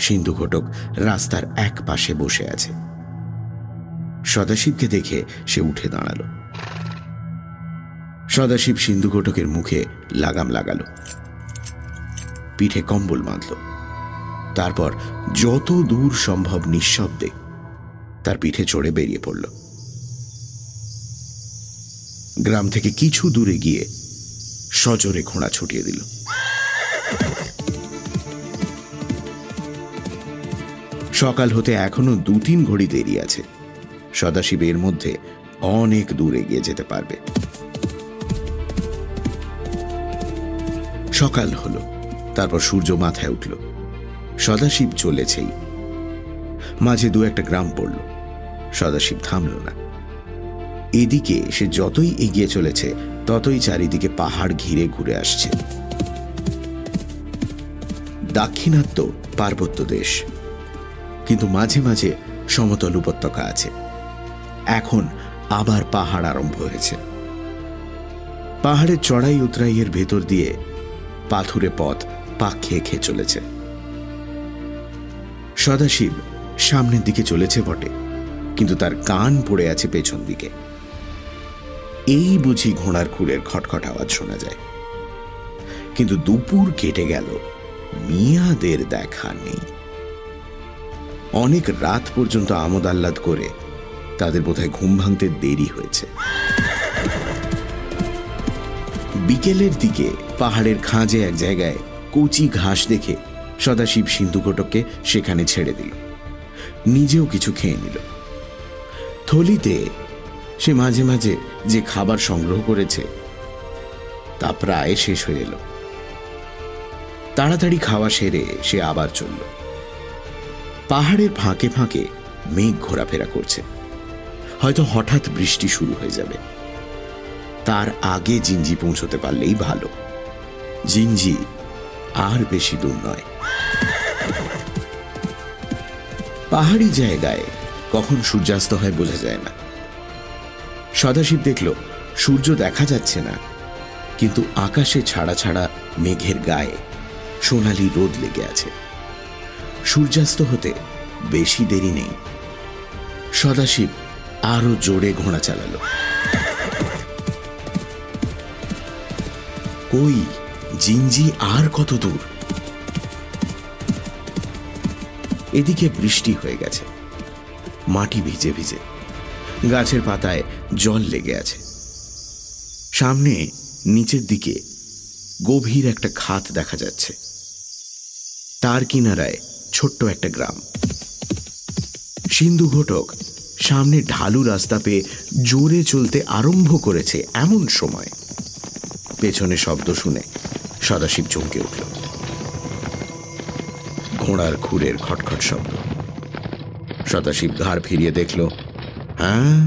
সিন্ধু ঘটক রাস্তার এক পাশে বসে আছে। সদাশিবকে দেখে সে উঠে দাঁড়াল। সদাশিব সিন্ধু ঘটকের মুখে লাগাম লাগালো, পিঠে কম্বল বাঁধল। তারপর যত দূর সম্ভব নিঃশব্দে তার পিঠে চড়ে বেরিয়ে পড়ল। গ্রাম থেকে কিছু দূরে গিয়ে সজোরে ঘোড়া ছুটিয়ে দিল। সকাল হতে এখনো 2-3 ঘড়ি দেরি আছে। সদাশিব এর মধ্যে অনেক দূরে গিয়ে যেতে পারবে। সকাল হলো, তারপর সূর্য মাথায় উঠল। সদাশিব চলেছেই। মাঝে 2-1 গ্রাম পড়ল। সদাশিব থামল না। এদিকে সে যতই এগিয়ে চলেছে ততই চারিদিকে পাহাড় ঘিরে ঘুরে আসছে। দাক্ষিণাত্য পার্বত্য দেশ, কিন্তু মাঝে মাঝে সমতল উপত্যকা আছে। এখন আবার পাহাড় আরম্ভ হয়েছে। পাহাড়ের চড়াই উতরাইয়ের ভেতর দিয়ে পাথুরে পথ পাক খেয়ে খেয়ে চলেছে। সদাশিব সামনের দিকে চলেছে বটে, কিন্তু তার কান পড়ে আছে পেছন দিকে। এই বুঝি ঘোড়ার খুরের খটখট আওয়াজ শোনা যায়। কিন্তু দুপুর কেটে গেল, মিয়াদের দেখা নেই। অনেক রাত পর্যন্ত আমোদ আহ্লাদ করে তাদের বোধহয় ঘুম ভাঙতে দেরি হয়েছে। বিকেলের দিকে পাহাড়ের খাঁজে এক জায়গায় কচি ঘাস দেখে সদাশিব সিন্ধু ঘটককে সেখানে ছেড়ে দিল। নিজেও কিছু খেয়ে নিল। থলিতে সে মাঝে মাঝে যে খাবার সংগ্রহ করেছে তা প্রায় শেষ হয়ে এলো। তাড়াতাড়ি খাওয়া সেরে সে আবার চলল। পাহাড়ের ফাঁকে ফাঁকে মেঘ ঘোরাফেরা করছে, হয়তো হঠাৎ বৃষ্টি শুরু হয়ে যাবে। তার আগে জিঞ্জি পৌঁছতে পারলেই ভালো। জিঞ্জি আর বেশি দূর নয়। পাহাড়ি জায়গায় কখন সূর্যাস্ত হয় বোঝা যায় না। সদাশিব দেখল সূর্য দেখা যাচ্ছে না, কিন্তু আকাশে ছাড়া ছাড়া মেঘের গায়ে সোনালি রোদ লেগে আছে। সূর্যাস্ত হতে বেশি দেরি নেই। সদাশিব আরো জোরে ঘোড়া চালালো। কই জিঞ্জি আর কত দূর? এদিকে বৃষ্টি হয়ে গেছে, মাটি ভিজে ভিজে, গাছের পাতায় জল লেগে আছে। সামনে নিচের দিকে গভীর একটা খাত দেখা যাচ্ছে। তার কিনারায় ছোট্ট একটা গ্রাম। সিন্ধু ঘটক সামনে ঢালু রাস্তা পেয়ে জোরে চলতে আরম্ভ করেছে এমন সময় পেছনে শব্দ শুনে সদাশিব চমকে উঠল। ঘোড়ার খুরের খটখট শব্দ। সদাশিব ঘাড় ফিরিয়ে দেখল, হ্যাঁ,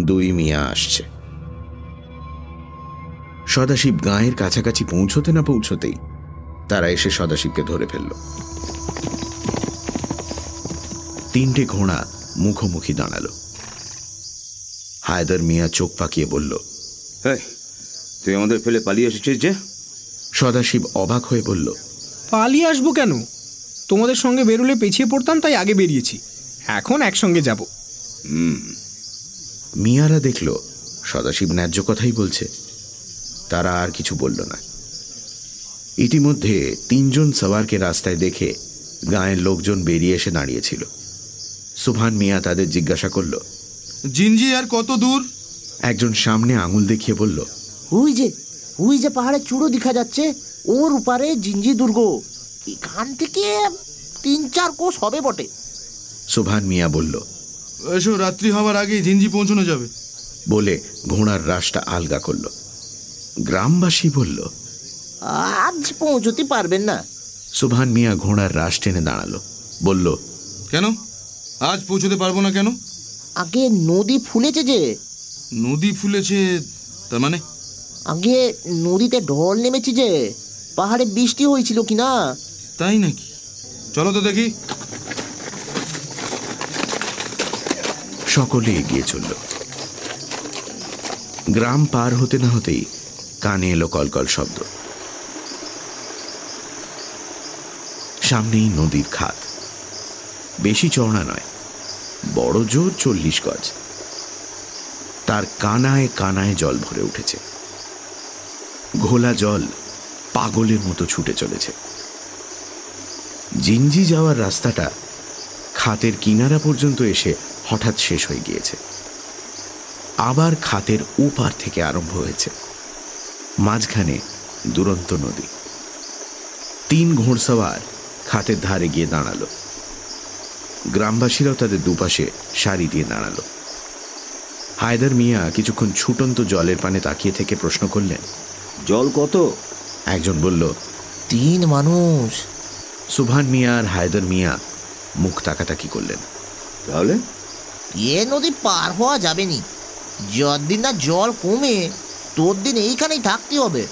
দুই মিয়া আসছে। সদাশিব গাঁয়ের কাছাকাছি পৌঁছতে না পৌঁছতেই তারা এসে সদাশিবকে ধরে ফেলল। তিনটে ঘোড়া মুখোমুখি দাঁড়ালো। হায়দার মিয়া চোখ পাকিয়ে বলল, তুই আমাদের ফেলে পালিয়ে এসেছিস যে? সদাশিব অবাক হয়ে বলল, পালিয়ে আসবো কেন? তোমাদের সঙ্গে বেরোলে পেছিয়ে পড়তাম, তাই আগে বেরিয়েছি। এখন একসঙ্গে যাব। মিয়ারা দেখল সদাশিব ন্যায্য কথাই বলছে। তারা আর কিছু বলল না। ইতিমধ্যে তিনজন সওয়ারকে রাস্তায় দেখে গাঁয়ের লোকজন বেরিয়ে এসে দাঁড়িয়েছিল। সুভান মিয়া তাদের জিজ্ঞাসা করল, জিঞ্জি আর কত দূর? একজন সামনে আঙুল দেখিয়ে বলল, ওই যে পাহাড়ের চূড়ো দেখা যাচ্ছে, ওর উপারে জিঞ্জি দুর্গ। এখান থেকে 3-4 কোষ হবে বটে। সুভান মিয়া বলল, এসো, রাত্রি হওয়ার আগেই জিঞ্জি পৌঁছানো যাবে। বলে ঘোড়ার রাশটা আলগা করল। গ্রামবাসী বলল, আজ পৌঁছতে পারবেন না। সুভান মিয়া ঘোড়ার রাশ টেনে দাঁড়ালো, বলল, কেন আজ পৌঁছতে পারবো না কেন? আগে নদী ফুলেছে যে। নদী ফুলেছে তার মানে? আগে নদীতে ঢল নেমেছে যে। পাহাড়ে বৃষ্টি হয়েছিল কিনা। তাই নাকি? চলো তো দেখি। সকলে এগিয়ে চলল। গ্রাম পার হতে না হতেই কানে এলো কলকল শব্দ। সামনেই নদীর খাত। বেশি চওড়া নয়, বড় জোর 40 গজ। তার কানায় কানায় জল ভরে উঠেছে। ঘোলা জল পাগলের মতো ছুটে চলেছে। জিঞ্জি যাওয়ার রাস্তাটা খাতের কিনারা পর্যন্ত এসে হঠাৎ শেষ হয়ে গিয়েছে। আবার খাতের ওপার থেকে আরম্ভ হয়েছে। মাঝখানে দুরন্ত নদী। 3 ঘোড়সওয়ার খাতের ধারে গিয়ে দাঁড়ালো। গ্রামবাসীরাও তাদের দুপাশে সারি দিয়ে দাঁড়ালো। হায়দার মিয়া কিছুক্ষণ ছুটন্ত জলের পানে তাকিয়ে থেকে প্রশ্ন করলেন, জল কত? একজন বলল, 3 মানুষ। সুভান মিয়া আর হায়দার মিয়া মুখ তাকাতাকি করলেন। তাহলে এ নদী পার হওয়া যাবে নি। যতদিন না জল কমে তোর দিন এইখানেই থাকতে হবে।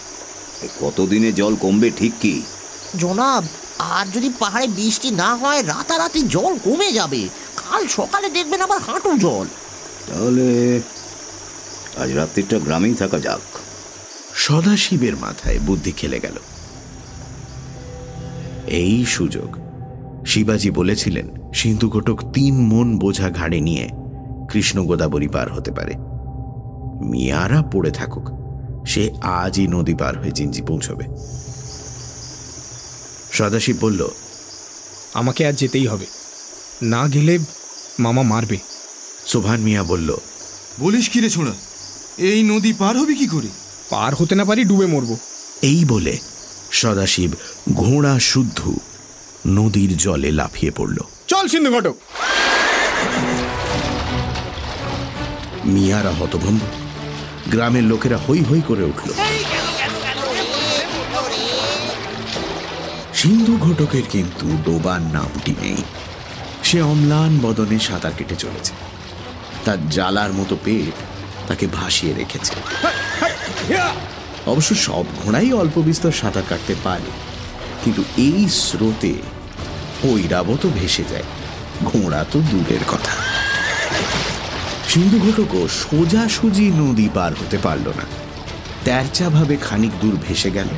কতদিনে জল কমবে ঠিক কি? জনাব, আর যদি পাহাড়ে বৃষ্টি না হয় রাতারাতি জল কমে যাবে। কাল সকালে দেখবেন আবার হাঁটু জল। তাহলে আজ রাত্রিটা গ্রামেই থাকা যাক। সদাশিবের মাথায় বুদ্ধি খেলে গেল। এই সুযোগ। শিবাজি বলেছিলেন সিন্ধু ঘটক 3 মন বোঝা ঘাড়ে নিয়ে কৃষ্ণ গোদাবরী পার হতে পারে। মিয়ারা পড়ে থাকুক, সে আজই নদী পার হয়ে জিঞ্জি পৌঁছবে। সদাশিব বলল, আমাকে আজ যেতেই হবে, না গেলে মামা মারবে। সুভান মিয়া বলল, বলিস কি রে ছোড়া, এই নদী পার হবে কি করে? পার হতে না পারি ডুবে মরবো। এই বলে সদাশিব ঘোড়া শুদ্ধ নদীর জলে লাফিয়ে পড়ল। চল সিন্ধু ঘটক। মিয়ারা হতভম্ব। গ্রামের লোকেরা হই হই করে উঠল। সিন্ধু ঘটকের কিন্তু ডোবার নামটি নেই। সে অম্লান বদনে সাঁতার কেটে চলেছে। তার জ্বালার মতো পেট তাকে ভাসিয়ে রেখেছে। অবশ্য সব ঘোড়াই অল্প বিস্তর সাঁতার কাটতে পারে, কিন্তু এই স্রোতে ঐরাবতও ভেসে যায়, ঘোড়া তো দূরের কথা। সিন্ধু ঘটকও সোজাসুজি নদী পার হতে পারল না, তেরচাভাবে খানিক দূর ভেসে গেল,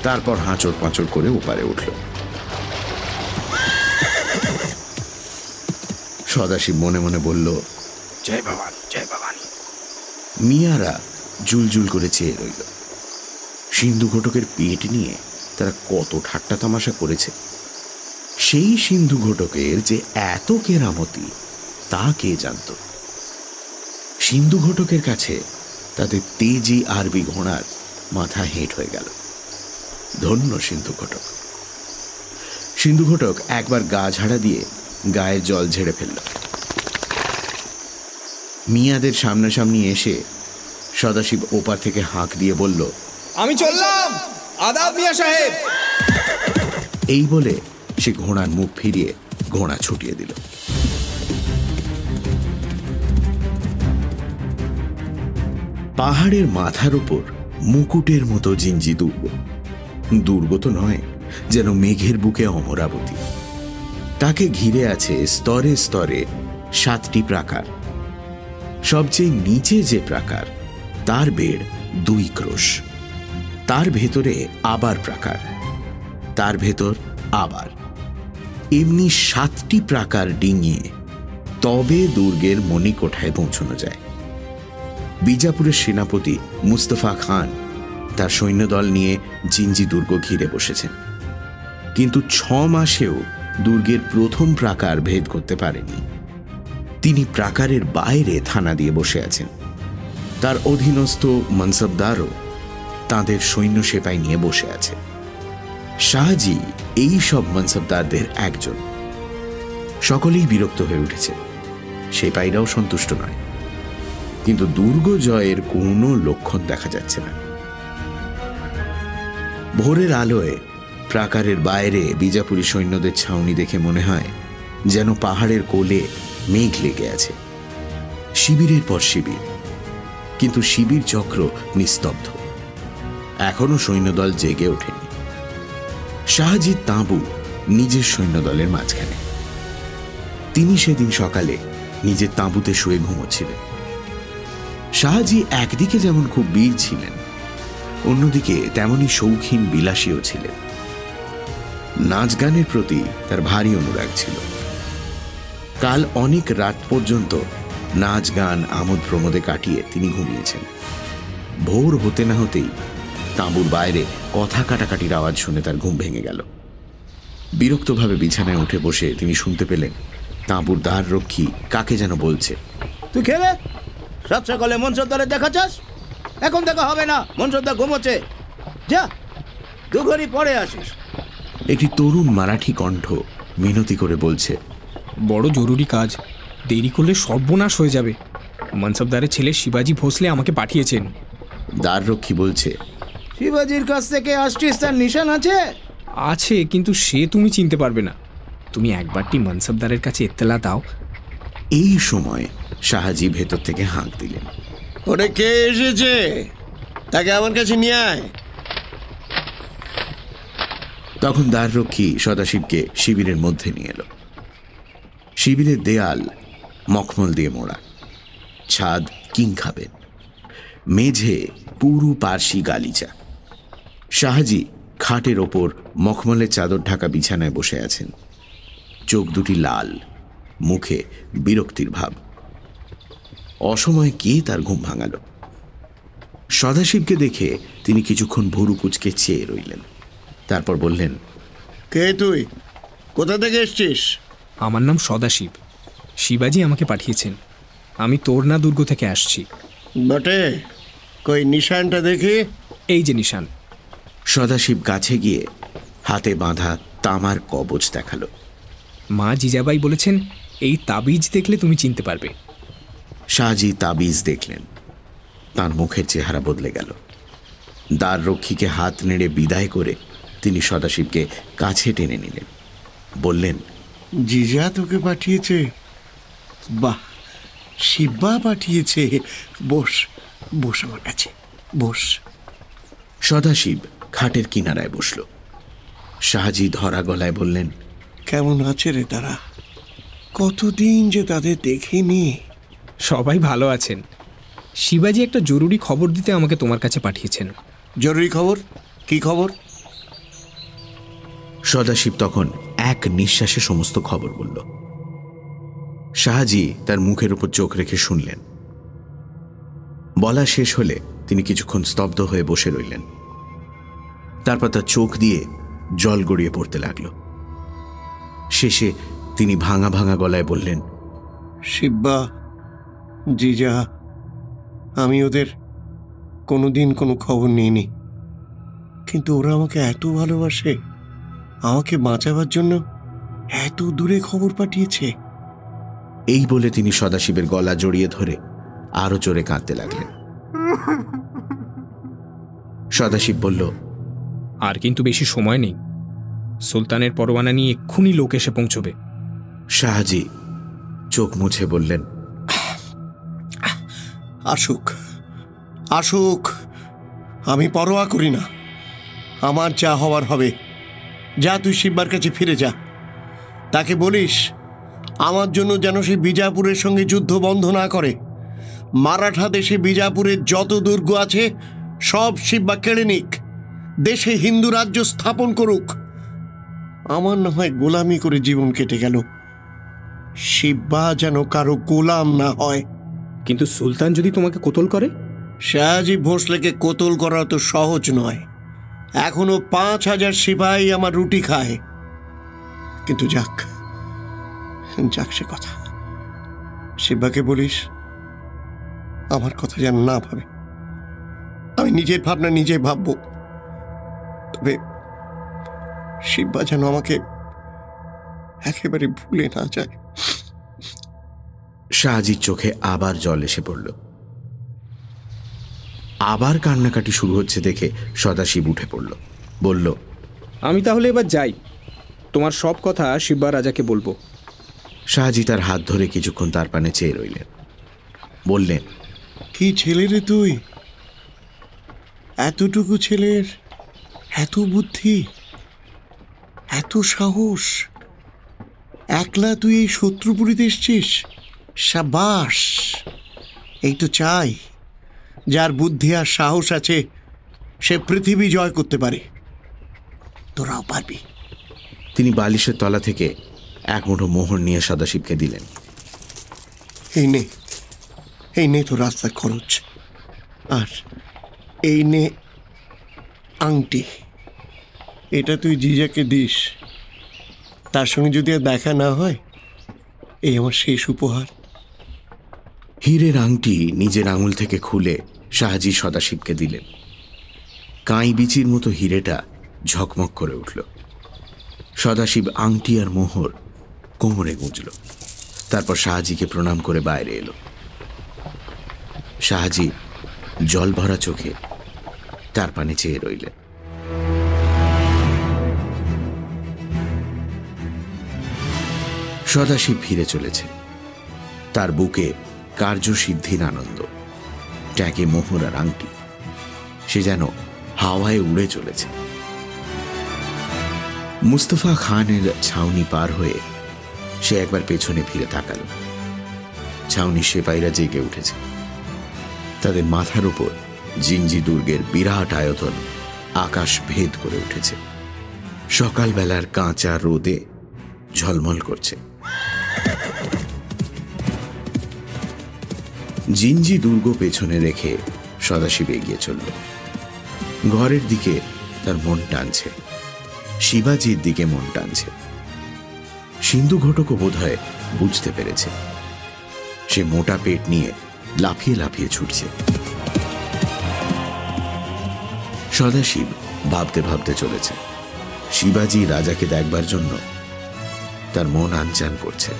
তারপর হাঁচড় পাঁচড় করে ওপারে উঠল। সদাশিব মনে মনে বলল, জয় ভবানী, জয় ভবানী। মিয়ারা জুলজুল করে চেয়ে রইল। সিন্ধু ঘটকের পেট নিয়ে তারা কত ঠাট্টা তামাশা করেছে। সেই সিন্ধু ঘটকের যে এত কেরামতি তা কে জানত। সিন্ধু ঘটকের কাছে তাদের তেজি আরবি ঘোড়ার মাথা হেঁট হয়ে গেল। ধন্য সিন্ধু ঘটক। সিন্ধু ঘটক একবার গা ঝাড়া দিয়ে গায়ের জল ঝেড়ে ফেলল। মিয়াদের সামনাসামনি এসে সদাশিব ওপার থেকে হাঁক দিয়ে বলল, আমি চললাম, আদাব মিয়া সাহেব। এই বলে সে ঘোড়ার মুখ ফিরিয়ে ঘোড়া ছুটিয়ে দিল। পাহাড়ের মাথার উপর মুকুটের মতো জিঞ্জি দুর্গ। দুর্গ তো নয়, যেন মেঘের বুকে অমরাবতী। তাকে ঘিরে আছে স্তরে স্তরে 7টি প্রাকার। সবচেয়ে নিচে যে প্রাকার তার বেড় 2 ক্রোশ, তার ভেতরে আবার প্রাকার, তার ভেতর আবার, এমনি 7টি প্রাকার ডিঙিয়ে তবে দুর্গের মণিকোঠায় পৌঁছানো যায়। বিজাপুরের সেনাপতি মুস্তফা খান তার সৈন্যদল নিয়ে জিঞ্জি দুর্গ ঘিরে বসেছেন, কিন্তু 6 মাসেও দুর্গের প্রথম প্রাকার ভেদ করতে পারেনি। তিনি প্রাকারের বাইরে থানা দিয়ে বসে আছেন। তার অধীনস্থ মনসবদারও তাদের সৈন্য সেপাই নিয়ে বসে আছে। শাহজি এই সব মনসবদারদের একজন। সকলেই বিরক্ত হয়ে উঠেছে, সেপাইরাও সন্তুষ্ট নয়, কিন্তু দুর্গ জয়ের কোনো লক্ষণ দেখা যাচ্ছে না। ভোরের আলোয় প্রাকারের বাইরে বিজাপুরী সৈন্যদের ছাউনি দেখে মনে হয় যেন পাহাড়ের কোলে মেঘ লেগে আছে। শিবিরের পর শিবির, কিন্তু শিবির চক্র নিস্তব্ধ, এখনো সৈন্যদল জেগে ওঠেনি। শাহজির তাঁবু নিজের সৈন্যদলের মাঝখানে। তিনি সেদিন সকালে নিজের তাঁবুতে শুয়ে ঘুমোচ্ছিলেন। শাহজি একদিকে যেমন খুব বীর ছিলেন, অন্যদিকে তেমনি শৌখিন বিলাসীও ছিলেন। নাচ গানের প্রতি তার ভারী অনুরাগ ছিল। কাল অনেক রাত পর্যন্ত নাচ গান আমোদ প্রমোদে কাটিয়ে তিনি ঘুমিয়েছেন। ভোর হতে না হতেই তাঁবুর বাইরে কথা কাটাকাটির আওয়াজ শুনে তার ঘুম ভেঙে গেল। বিরক্তভাবে বিছানায় উঠে বসে তিনি শুনতে পেলেন তাঁবুর দ্বার রক্ষী কাকে যেন বলছে, তুই খেলে সব সকালে মনসবদারে দেখা চাস? এখন দেখা হবে না, মনসবদার ঘুমোচ্ছে, যা 2 ঘড়ি পরে আসিস। একটি তরুণ মারাঠি কণ্ঠ মিনতি করে বলছে, বড় জরুরি কাজ, দেরি করলে সর্বনাশ হয়ে যাবে। মনসবদারের ছেলে শিবাজি ভোসলে আমাকে পাঠিয়েছেন। দ্বাররক্ষী বলছে, শিবাজির কাছ থেকে আসছিস, তার নিশান আছে? আছে, কিন্তু সে তুমি চিনতে পারবে না। তুমি একবারটি মনসবদারের কাছে এত্তেলা দাও। এই সময় শাহজি ভেতর থেকে হাঁক দিলেন, ওরে কে এসেছে, তাকে আমার কাছে নিয়ে আয়। তখন দ্বাররক্ষী সদাশিবকে শিবিরের মধ্যে নিয়ে এলো। শিবিরের দেয়াল মখমল দিয়ে মোড়া, ছাদ কিং খাবেন, মেঝে পুরু পার্সি গালিচা। শাহজি খাটের ওপর মখমলের চাদর ঢাকা বিছানায় বসে আছেন। চোখ দুটি লাল, মুখে বিরক্তির ভাব। অসময়ে কে তার ঘুম ভাঙাল। সদাশিবকে দেখে তিনি কিছুক্ষণ ভুরু কুঁচকে চেয়ে রইলেন, তারপর বললেন, কে তুই, কোথা থেকে এসছিস? আমার নাম সদাশিব, শিবাজি আমাকে পাঠিয়েছেন। আমি তোরনা দুর্গ থেকে আসছি। বটে, কই নিশানটা দেখি। এই যে নিশান। সদাশিব কাছে গিয়ে হাতে বাঁধা তামার কবচ দেখালো। মা জিজাবাই বলেছেন এই তাবিজ দেখলে তুমি চিনতে পারবে। শাহজি তাবিজ দেখলেন, তার মুখের চেহারা বদলে গেল। দ্বাররক্ষীকে হাত নেড়ে বিদায় করে তিনি সদাশিবকে কাছে টেনে নিলেন, বললেন, জিজা তোকে পাঠিয়েছে? বাহ, শিবা পাঠিয়েছে। বস বস আমার কাছে, বস। সদাশিব খাটের কিনারায় বসল। শাহজি ধরা গলায় বললেন, কেমন আছে রে তারা? কতদিন যে তাদের দেখিনি। সবাই ভালো আছেন। শিবাজি একটা জরুরি খবর দিতে আমাকে তোমার কাছে পাঠিয়েছেন। জরুরি খবর? কি খবর? সদাশিব তখন এক নিঃশ্বাসে সমস্ত খবর বলল। শাহজি তার মুখের উপর চোখ রেখে শুনলেন। বলা শেষ হলে তিনি কিছুক্ষণ স্তব্ধ হয়ে বসে রইলেন। তারপর তার চোখ দিয়ে জল গড়িয়ে পড়তে লাগল। শেষে তিনি ভাঙা ভাঙা গলায় বললেন, শিবা, জিজা, আমি ওদের কোনোদিন কোনো খবর নিইনি, কিন্তু ওরা আমাকে এত ভালোবাসে, আমাকে বাঁচাবার জন্য এত দূরে খবর পাঠিয়েছে। এই বলে তিনি সদাশিবের গলা জড়িয়ে ধরে আরো জোরে কাঁদতে লাগলেন। সদাশিব বলল, আর কিন্তু বেশি সময় নেই। সুলতানের পরোয়ানা নিয়ে এক্ষুনি লোক এসে পৌঁছবে। শাহজি চোখ মুছে বললেন, আসুক আসুক, আমি পরোয়া করি না। আমার যা হওয়ার হবে। যা, তুই শিববার কাছে ফিরে যা। তাকে বলিস আমার জন্য যেন সে বিজাপুরের সঙ্গে যুদ্ধ বন্ধ না করে। মারাঠা দেশে বিজাপুরের যত দুর্গ আছে সব শিববা কেড়ে নিক, দেশে হিন্দু রাজ্য স্থাপন করুক। আমার না হয় গোলামি করে জীবন কেটে গেল, শিববা যেন কারো গোলাম না হয়। কিন্তু সুলতান যদি তোমাকে কোতল করে? শাহজি ভোঁসলেকে কোতল করা তো সহজ নয়। এখনো ৫,০০০ সিপাহী আমার রুটি খায়। কিন্তু যাক যাক, সে কথা। শিববাকে বলিস আমার কথা যেন না ভাবে। আমি নিজের ভাবনা নিজে ভাববো, তবে শিববা যেন আমাকে একেবারে ভুলে না যায়। শাহজির চোখে আবার জল এসে পড়ল। আবার কান্নাকাটি শুরু হচ্ছে দেখে সদাশিব উঠে পড়ল, বলল, আমি তাহলে এবার যাই। তোমার সব কথা শিববা রাজাকে বলবো। শাহজি তার হাত ধরে কিছুক্ষণ তার পানে চেয়ে রইলেন। বললেন, কি ছেলে রে তুই! এতটুকু ছেলের এত বুদ্ধি, এত সাহস! একলা তুই এই শত্রুপুরীতে এসছিস? সাবাস! এই তো চাই, যার বুদ্ধি আর সাহস আছে সে পৃথিবী জয় করতে পারে। তোরাও পারবি। তিনি বালিশের তলা থেকে এক মুঠো মোহর নিয়ে সদাশিবকে দিলেন। এই নে তো রাস্তার খরচ, আর এই নে আংটি। এটা তুই জিজাকে দিস। তার সঙ্গে যদি আর দেখা না হয়, এই আমার শেষ উপহার। হীরের আংটি নিজের আঙুল থেকে খুলে শাহজি সদাশিবকে দিলেন। কাঁই বিচির মতো হীরেটা ঝকমক করে উঠল। সদাশিব আংটি আর মোহর কোমরে গুঁজল। তারপর শাহজিকে প্রণাম করে বাইরে এলো। শাহজি জল ভরা চোখে তার পানে চেয়ে রইলেন। সদাশিব ফিরে চলেছে। তার বুকে কার্যসিদ্ধির আনন্দ, ট্যাগে মোহর আর আংটি। সে যেন হাওয়ায় উড়ে চলেছে। মুস্তফা খানের ছাউনি পার হয়ে সে একবার পেছনে ফিরে তাকাল। ছাউনি সেপাইরা জেগে উঠেছে। তাদের মাথার উপর জিঞ্জি দুর্গের বিরাট আয়তন আকাশ ভেদ করে উঠেছে। সকালবেলার কাঁচা রোদে ঝলমল করছে। জিঞ্জি দুর্গ পেছনে রেখে সদাশিব এগিয়ে চলল। ঘরের দিকে তার মন টানছে, শিবাজির দিকে মন টানছে। সিন্ধু ঘটকও বোধহয় বুঝতে পেরেছে। সে মোটা পেট নিয়ে লাফিয়ে লাফিয়ে ছুটছে। সদাশিব ভাবতে ভাবতে চলেছে। শিবাজি রাজাকে দেখবার জন্য তার মন আনচান করছে।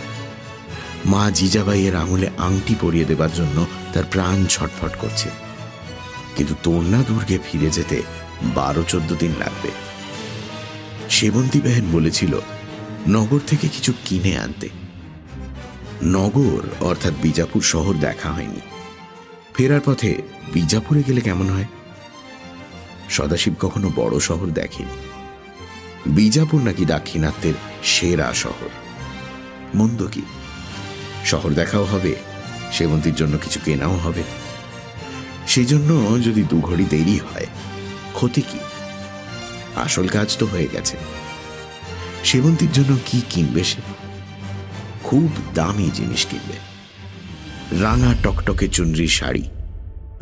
মা জিজাবাইয়ের আঙুলে আংটি পরিয়ে দেবার জন্য তার প্রাণ ছটফট করছে। কিন্তু তোরনা দুর্গে ফিরে যেতে 12-14 দিন লাগবে। সেবন্তী বেহেন বলেছিল নগর থেকে কিছু কিনে আনতে। নগর অর্থাৎ বিজাপুর শহর দেখা হয়নি। ফেরার পথে বিজাপুরে গেলে কেমন হয়? সদাশিব কখনো বড় শহর দেখেনি। বিজাপুর নাকি দাক্ষিণাত্যের সেরা শহর। মন্দ কি? শহর দেখাও হবে, সেবন্তীর জন্য কিছু কেনাও হবে। সেই জন্য যদি 2 ঘড়ি দেরি হয় ক্ষতি কি? আসল কাজ তো হয়ে গেছে। সেবন্তীর জন্য কি কিনবে সে? খুব দামি জিনিস কিনবে। রাঙা টকটকে চুনরি শাড়ি,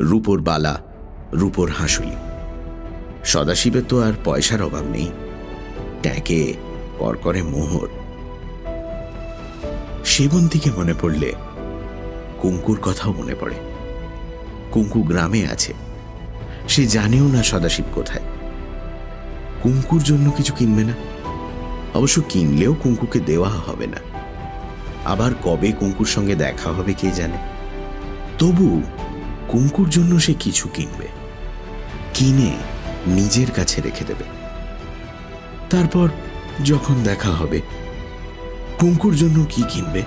রূপোর বালা, রূপোর হাঁসুলি। সদাশিবের তো আর পয়সার অভাব নেই। ট্যাঁকে করকরে মোহর। সেবন্তীকে মনে পড়লে কুঙ্কুর কথাও মনে পড়ে। কুঙ্কু গ্রামে আছে, সে জানেও না সদাশিব কোথায়। কুঙ্কুর জন্য কিছু কিনবে না। অবশ্য কিনলেও কুঙ্কুকে দেওয়া হবে না। আবার কবে কুঙ্কুর সঙ্গে দেখা হবে কে জানে। তবু কুঙ্কুর জন্য সে কিছু কিনবে, কিনে নিজের কাছে রেখে দেবে। তারপর যখন দেখা হবে। কুঙ্কুর জন্য কি কিনবে?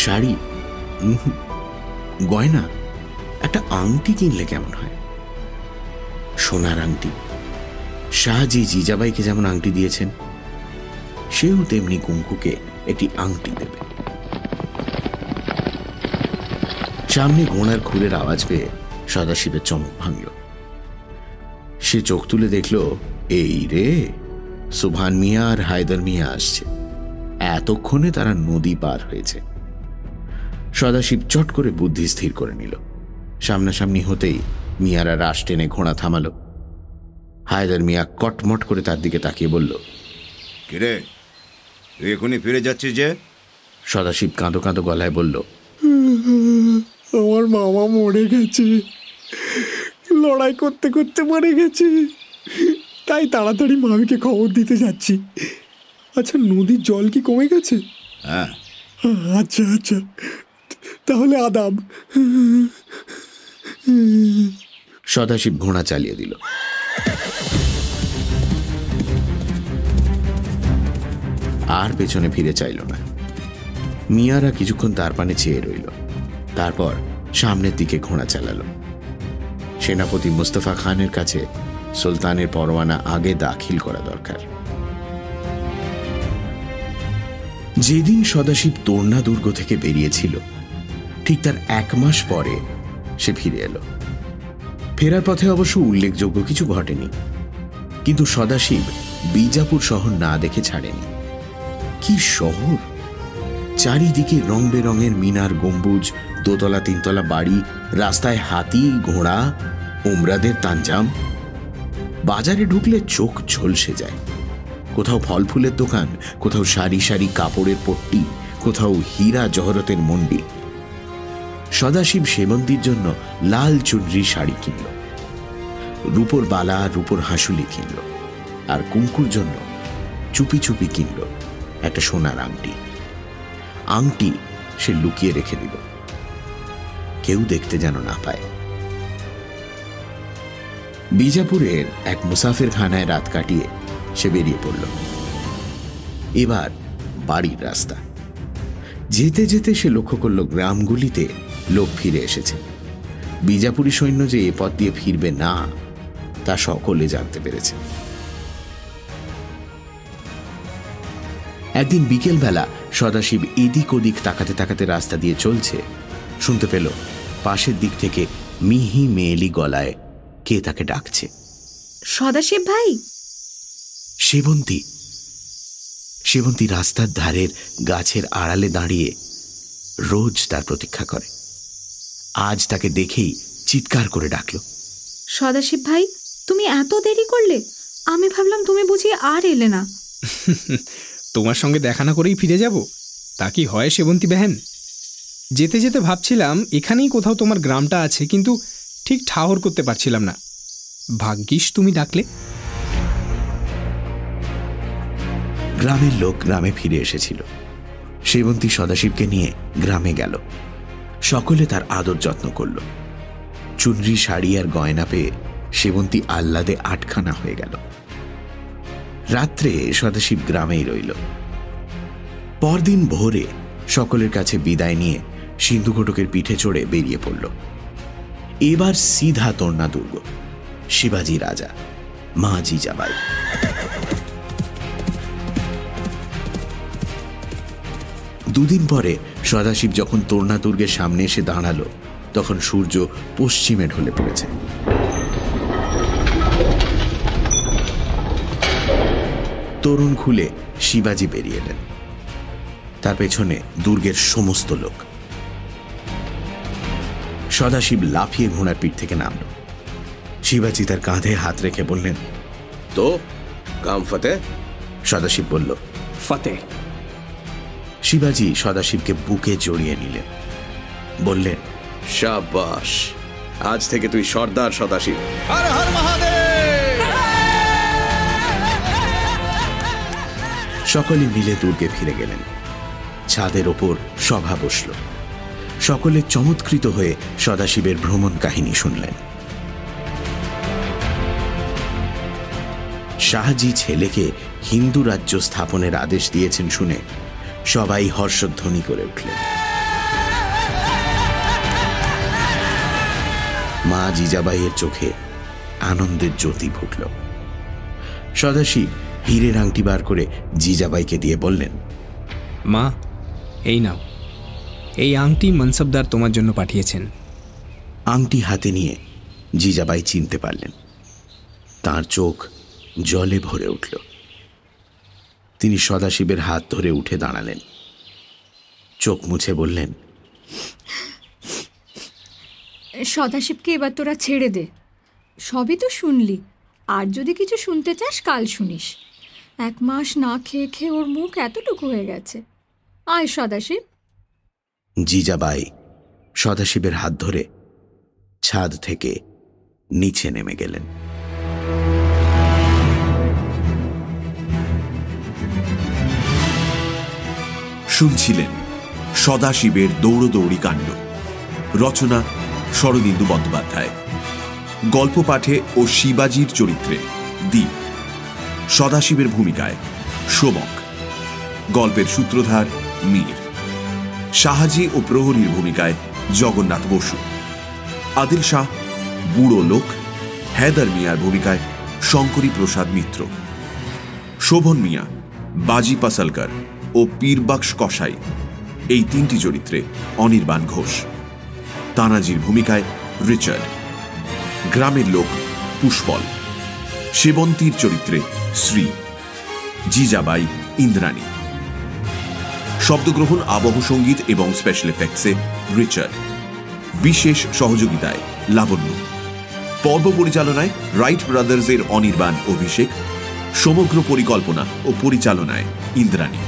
শাড়ি? গয়না? একটা আংটি কিনলে কেমন হয়? সোনার আংটি। শাহজি জিজাবাইকে যেমন আংটি দিয়েছেন, সেও তেমনি কুঙ্কুকে একটি আংটি দেবে। সামনে ঘোড়ার খুরের আওয়াজ পেয়ে সদাশিবের চমক ভাঙল। সে চোখ তুলে দেখল, এই রে, সুবহান মিয়া আর হায়দার মিয়া আসছে। এতক্ষণে তারা নদী পার হয়েছে। সদাশিব চট করে বুদ্ধি স্থির করে নিল। সামনাসামনি হতেই মিয়ারা রাশ টেনে ঘোড়া থামালো। হায়দার মিয়া কটমট করে তার দিকে তাকিয়ে বলল, কিরে, তুই এখনই ফিরে যাচ্ছিস যে? সদাশিব কাঁদো কাঁদো গলায় বলল, আমার মামা মরে গেছে, লড়াই করতে করতে মরে গেছে, তাই তাড়াতাড়ি মামিকে খবর দিতে যাচ্ছি। আচ্ছা, নদীর জল কি কমে গেছে? হ্যাঁ। আচ্ছা আচ্ছা, তাহলে আদাব। সদাশিব ঘোড়া চালিয়ে দিল। আর পেছনে ফিরে চাইল না। মিয়ারা কিছুক্ষণ তার পানে চেয়ে রইল। তারপর সামনের দিকে ঘোড়া চালালো। সেনাপতি মুস্তফা খানের কাছে সুলতানের পরোয়ানা আগে দাখিল করা দরকার। যেদিন সদাশিব তোরনা দুর্গ থেকে বেরিয়েছিল, ঠিক তার 1 মাস পরে সে ফিরে এলো। ফেরার পথে অবশ্য উল্লেখযোগ্য কিছু ঘটেনি, কিন্তু সদাশিব বিজাপুর শহর না দেখে ছাড়েনি। কি শহর! চারিদিকে রং বেরঙের মিনার, গম্বুজ, 2তলা 3তলা বাড়ি, রাস্তায় হাতি, ঘোড়া, উমরাদের তানজাম। বাজারে ঢুকলে চোখ ঝলসে যায়। কোথাও ফল ফুলের দোকান, কোথাও সারি সারি কাপড়ের পট্টি, কোথাও হীরা জহরতের মন্ডি। সদাশিব সেবন্তীর জন্য লাল চুনরি শাড়ি কিনল, রূপোর বালা, রূপোর হাঁসুলি কিনল, আর কুঙ্কুর জন্য চুপি চুপি কিনল একটা সোনার আংটি। আংটি সে লুকিয়ে রেখে দিল, কেউ দেখতে যেন না পায়। বিজাপুরের এক মুসাফিরখানায় রাত কাটিয়ে সে বেরিয়ে পড়ল। এবার বাড়ির রাস্তা। যেতে যেতে সে লক্ষ্য করল গ্রামগুলিতে লোক ফিরে এসেছে। বিজাপুরি সৈন্য যে এ পথ দিয়ে ফিরবে না, তা সকলে জানতে পেরেছে। একদিন বিকেলবেলা সদাশিব এদিক ওদিক তাকাতে তাকাতে রাস্তা দিয়ে চলছে, শুনতে পেল পাশের দিক থেকে মিহি মেয়েলি গলায় কে তাকে ডাকছে। সদাশিব ভাই। সেবন্তী। সেবন্তী রাস্তার ধারের গাছের আড়ালে দাঁড়িয়ে রোজ তার প্রতীক্ষা করে। আজ তাকে দেখেই চিৎকার করে ডাকল, সদাশিব ভাই, তুমি এত দেরি করলে? আমি ভাবলাম তুমি বুঝি আর এলে না। তোমার সঙ্গে দেখা না করেই ফিরে যাব, তা কি হয় সেবন্তী বেহেন? যেতে যেতে ভাবছিলাম এখানেই কোথাও তোমার গ্রামটা আছে, কিন্তু ঠিক ঠাহর করতে পারছিলাম না। ভাগ্যিস তুমি ডাকলে। গ্রামের লোক গ্রামে ফিরে এসেছিল। সেবন্তী সদাশিবকে নিয়ে গ্রামে গেল। সকলে তার আদর যত্ন করল। চুনরি শাড়ি আর গয়না পেয়ে সেবন্তী আহ্লাদে আটখানা হয়ে গেল। রাত্রে সদাশিব গ্রামেই রইল। পরদিন ভোরে সকলের কাছে বিদায় নিয়ে সিন্ধুঘটকের পিঠে চড়ে বেরিয়ে পড়ল। এবার সিধা তোরনা দুর্গ, শিবাজি রাজা, মা জিজাবাই। দুদিন পরে সদাশিব যখন তোরনা দুর্গের সামনে এসে দাঁড়ালো, তখন সূর্য পশ্চিমে ঢলে পড়েছে। তোরণ খুলে শিবাজি বেরিয়ে এলেন, তার পেছনে দুর্গের সমস্ত লোক। সদাশিব লাফিয়ে ঘোড়ার পিঠ থেকে নামল। শিবাজি তার কাঁধে হাত রেখে বললেন, তো কাম ফতে? সদাশিব বলল, ফতে। শিবাজি সদাশিবকে বুকে জড়িয়ে নিলেন, বললেন, শাবাশ, আজ থেকে তুই সর্দার সদাশিব। হর হর মহাদেব। সকলে মিলে দুর্গে ফিরে গেলেন। ছাদের ওপর সভা বসল। সকলে চমৎকৃত হয়ে সদাশিবের ভ্রমণ কাহিনী শুনলেন। শাহজি ছেলেকে হিন্দু রাজ্য স্থাপনের আদেশ দিয়েছেন শুনে সবাই হর্ষধ্বনি করে উঠলেন। মা জিজাবাইয়ের চোখে আনন্দের জ্যোতি ফুটল। সদাশিব হীরের আংটি বার করে জিজাবাইকে দিয়ে বললেন, মা, এই নাও, এই আংটি মনসবদার তোমার জন্য পাঠিয়েছেন। আংটি হাতে নিয়ে জিজাবাই চিনতে পারলেন। তার চোখ জলে ভরে উঠল। তিনি সদাশিবের হাত ধরে উঠে দাঁড়ালেন, চোখ মুছে বললেন, সদাশিবকে এবার তোরা ছেড়ে দে। সবই তো শুনলি, আর যদি কিছু শুনতে চাস কাল শুনিস। 1 মাস না খেয়ে খেয়ে ওর মুখ এতটুকু হয়ে গেছে। আয় সদাশিব। জিজাবাই সদাশিবের হাত ধরে ছাদ থেকে নিচে নেমে গেলেন। শুনছিলেন সদাশিবের দৌড়দৌড়ি কাণ্ড। রচনা শরদিন্দু বন্দ্যোপাধ্যায়। গল্প পাঠে ও শিবাজির চরিত্রে দীপ, সদাশিবের ভূমিকায় সোমক, গল্পের সূত্রধার মীর, শাহাজি ও প্রহরীর ভূমিকায় জগন্নাথ বসু, আদিল শাহ বুড়ো লোক, হেদার মিয়ার ভূমিকায় শঙ্করী প্রসাদ মিত্র, শোভন মিয়া, বাজি পাসালকার ও পীরবাক্স কসাই, এই 3টি চরিত্রে অনির্বাণ ঘোষ, তানাজির ভূমিকায় রিচার্ড, গ্রামের লোক পুষ্পল, সেবন্তীর চরিত্রে শ্রী, জিজাবাই ইন্দ্রাণী। শব্দগ্রহণ, আবহ সঙ্গীত এবং স্পেশাল এফেক্টসে রিচার্ড, বিশেষ সহযোগিতায় লাবণ্য, পর্ব পরিচালনায় রাইট ব্রাদার্সের অনির্বাণ অভিষেক, সমগ্র পরিকল্পনা ও পরিচালনায় ইন্দ্রাণী।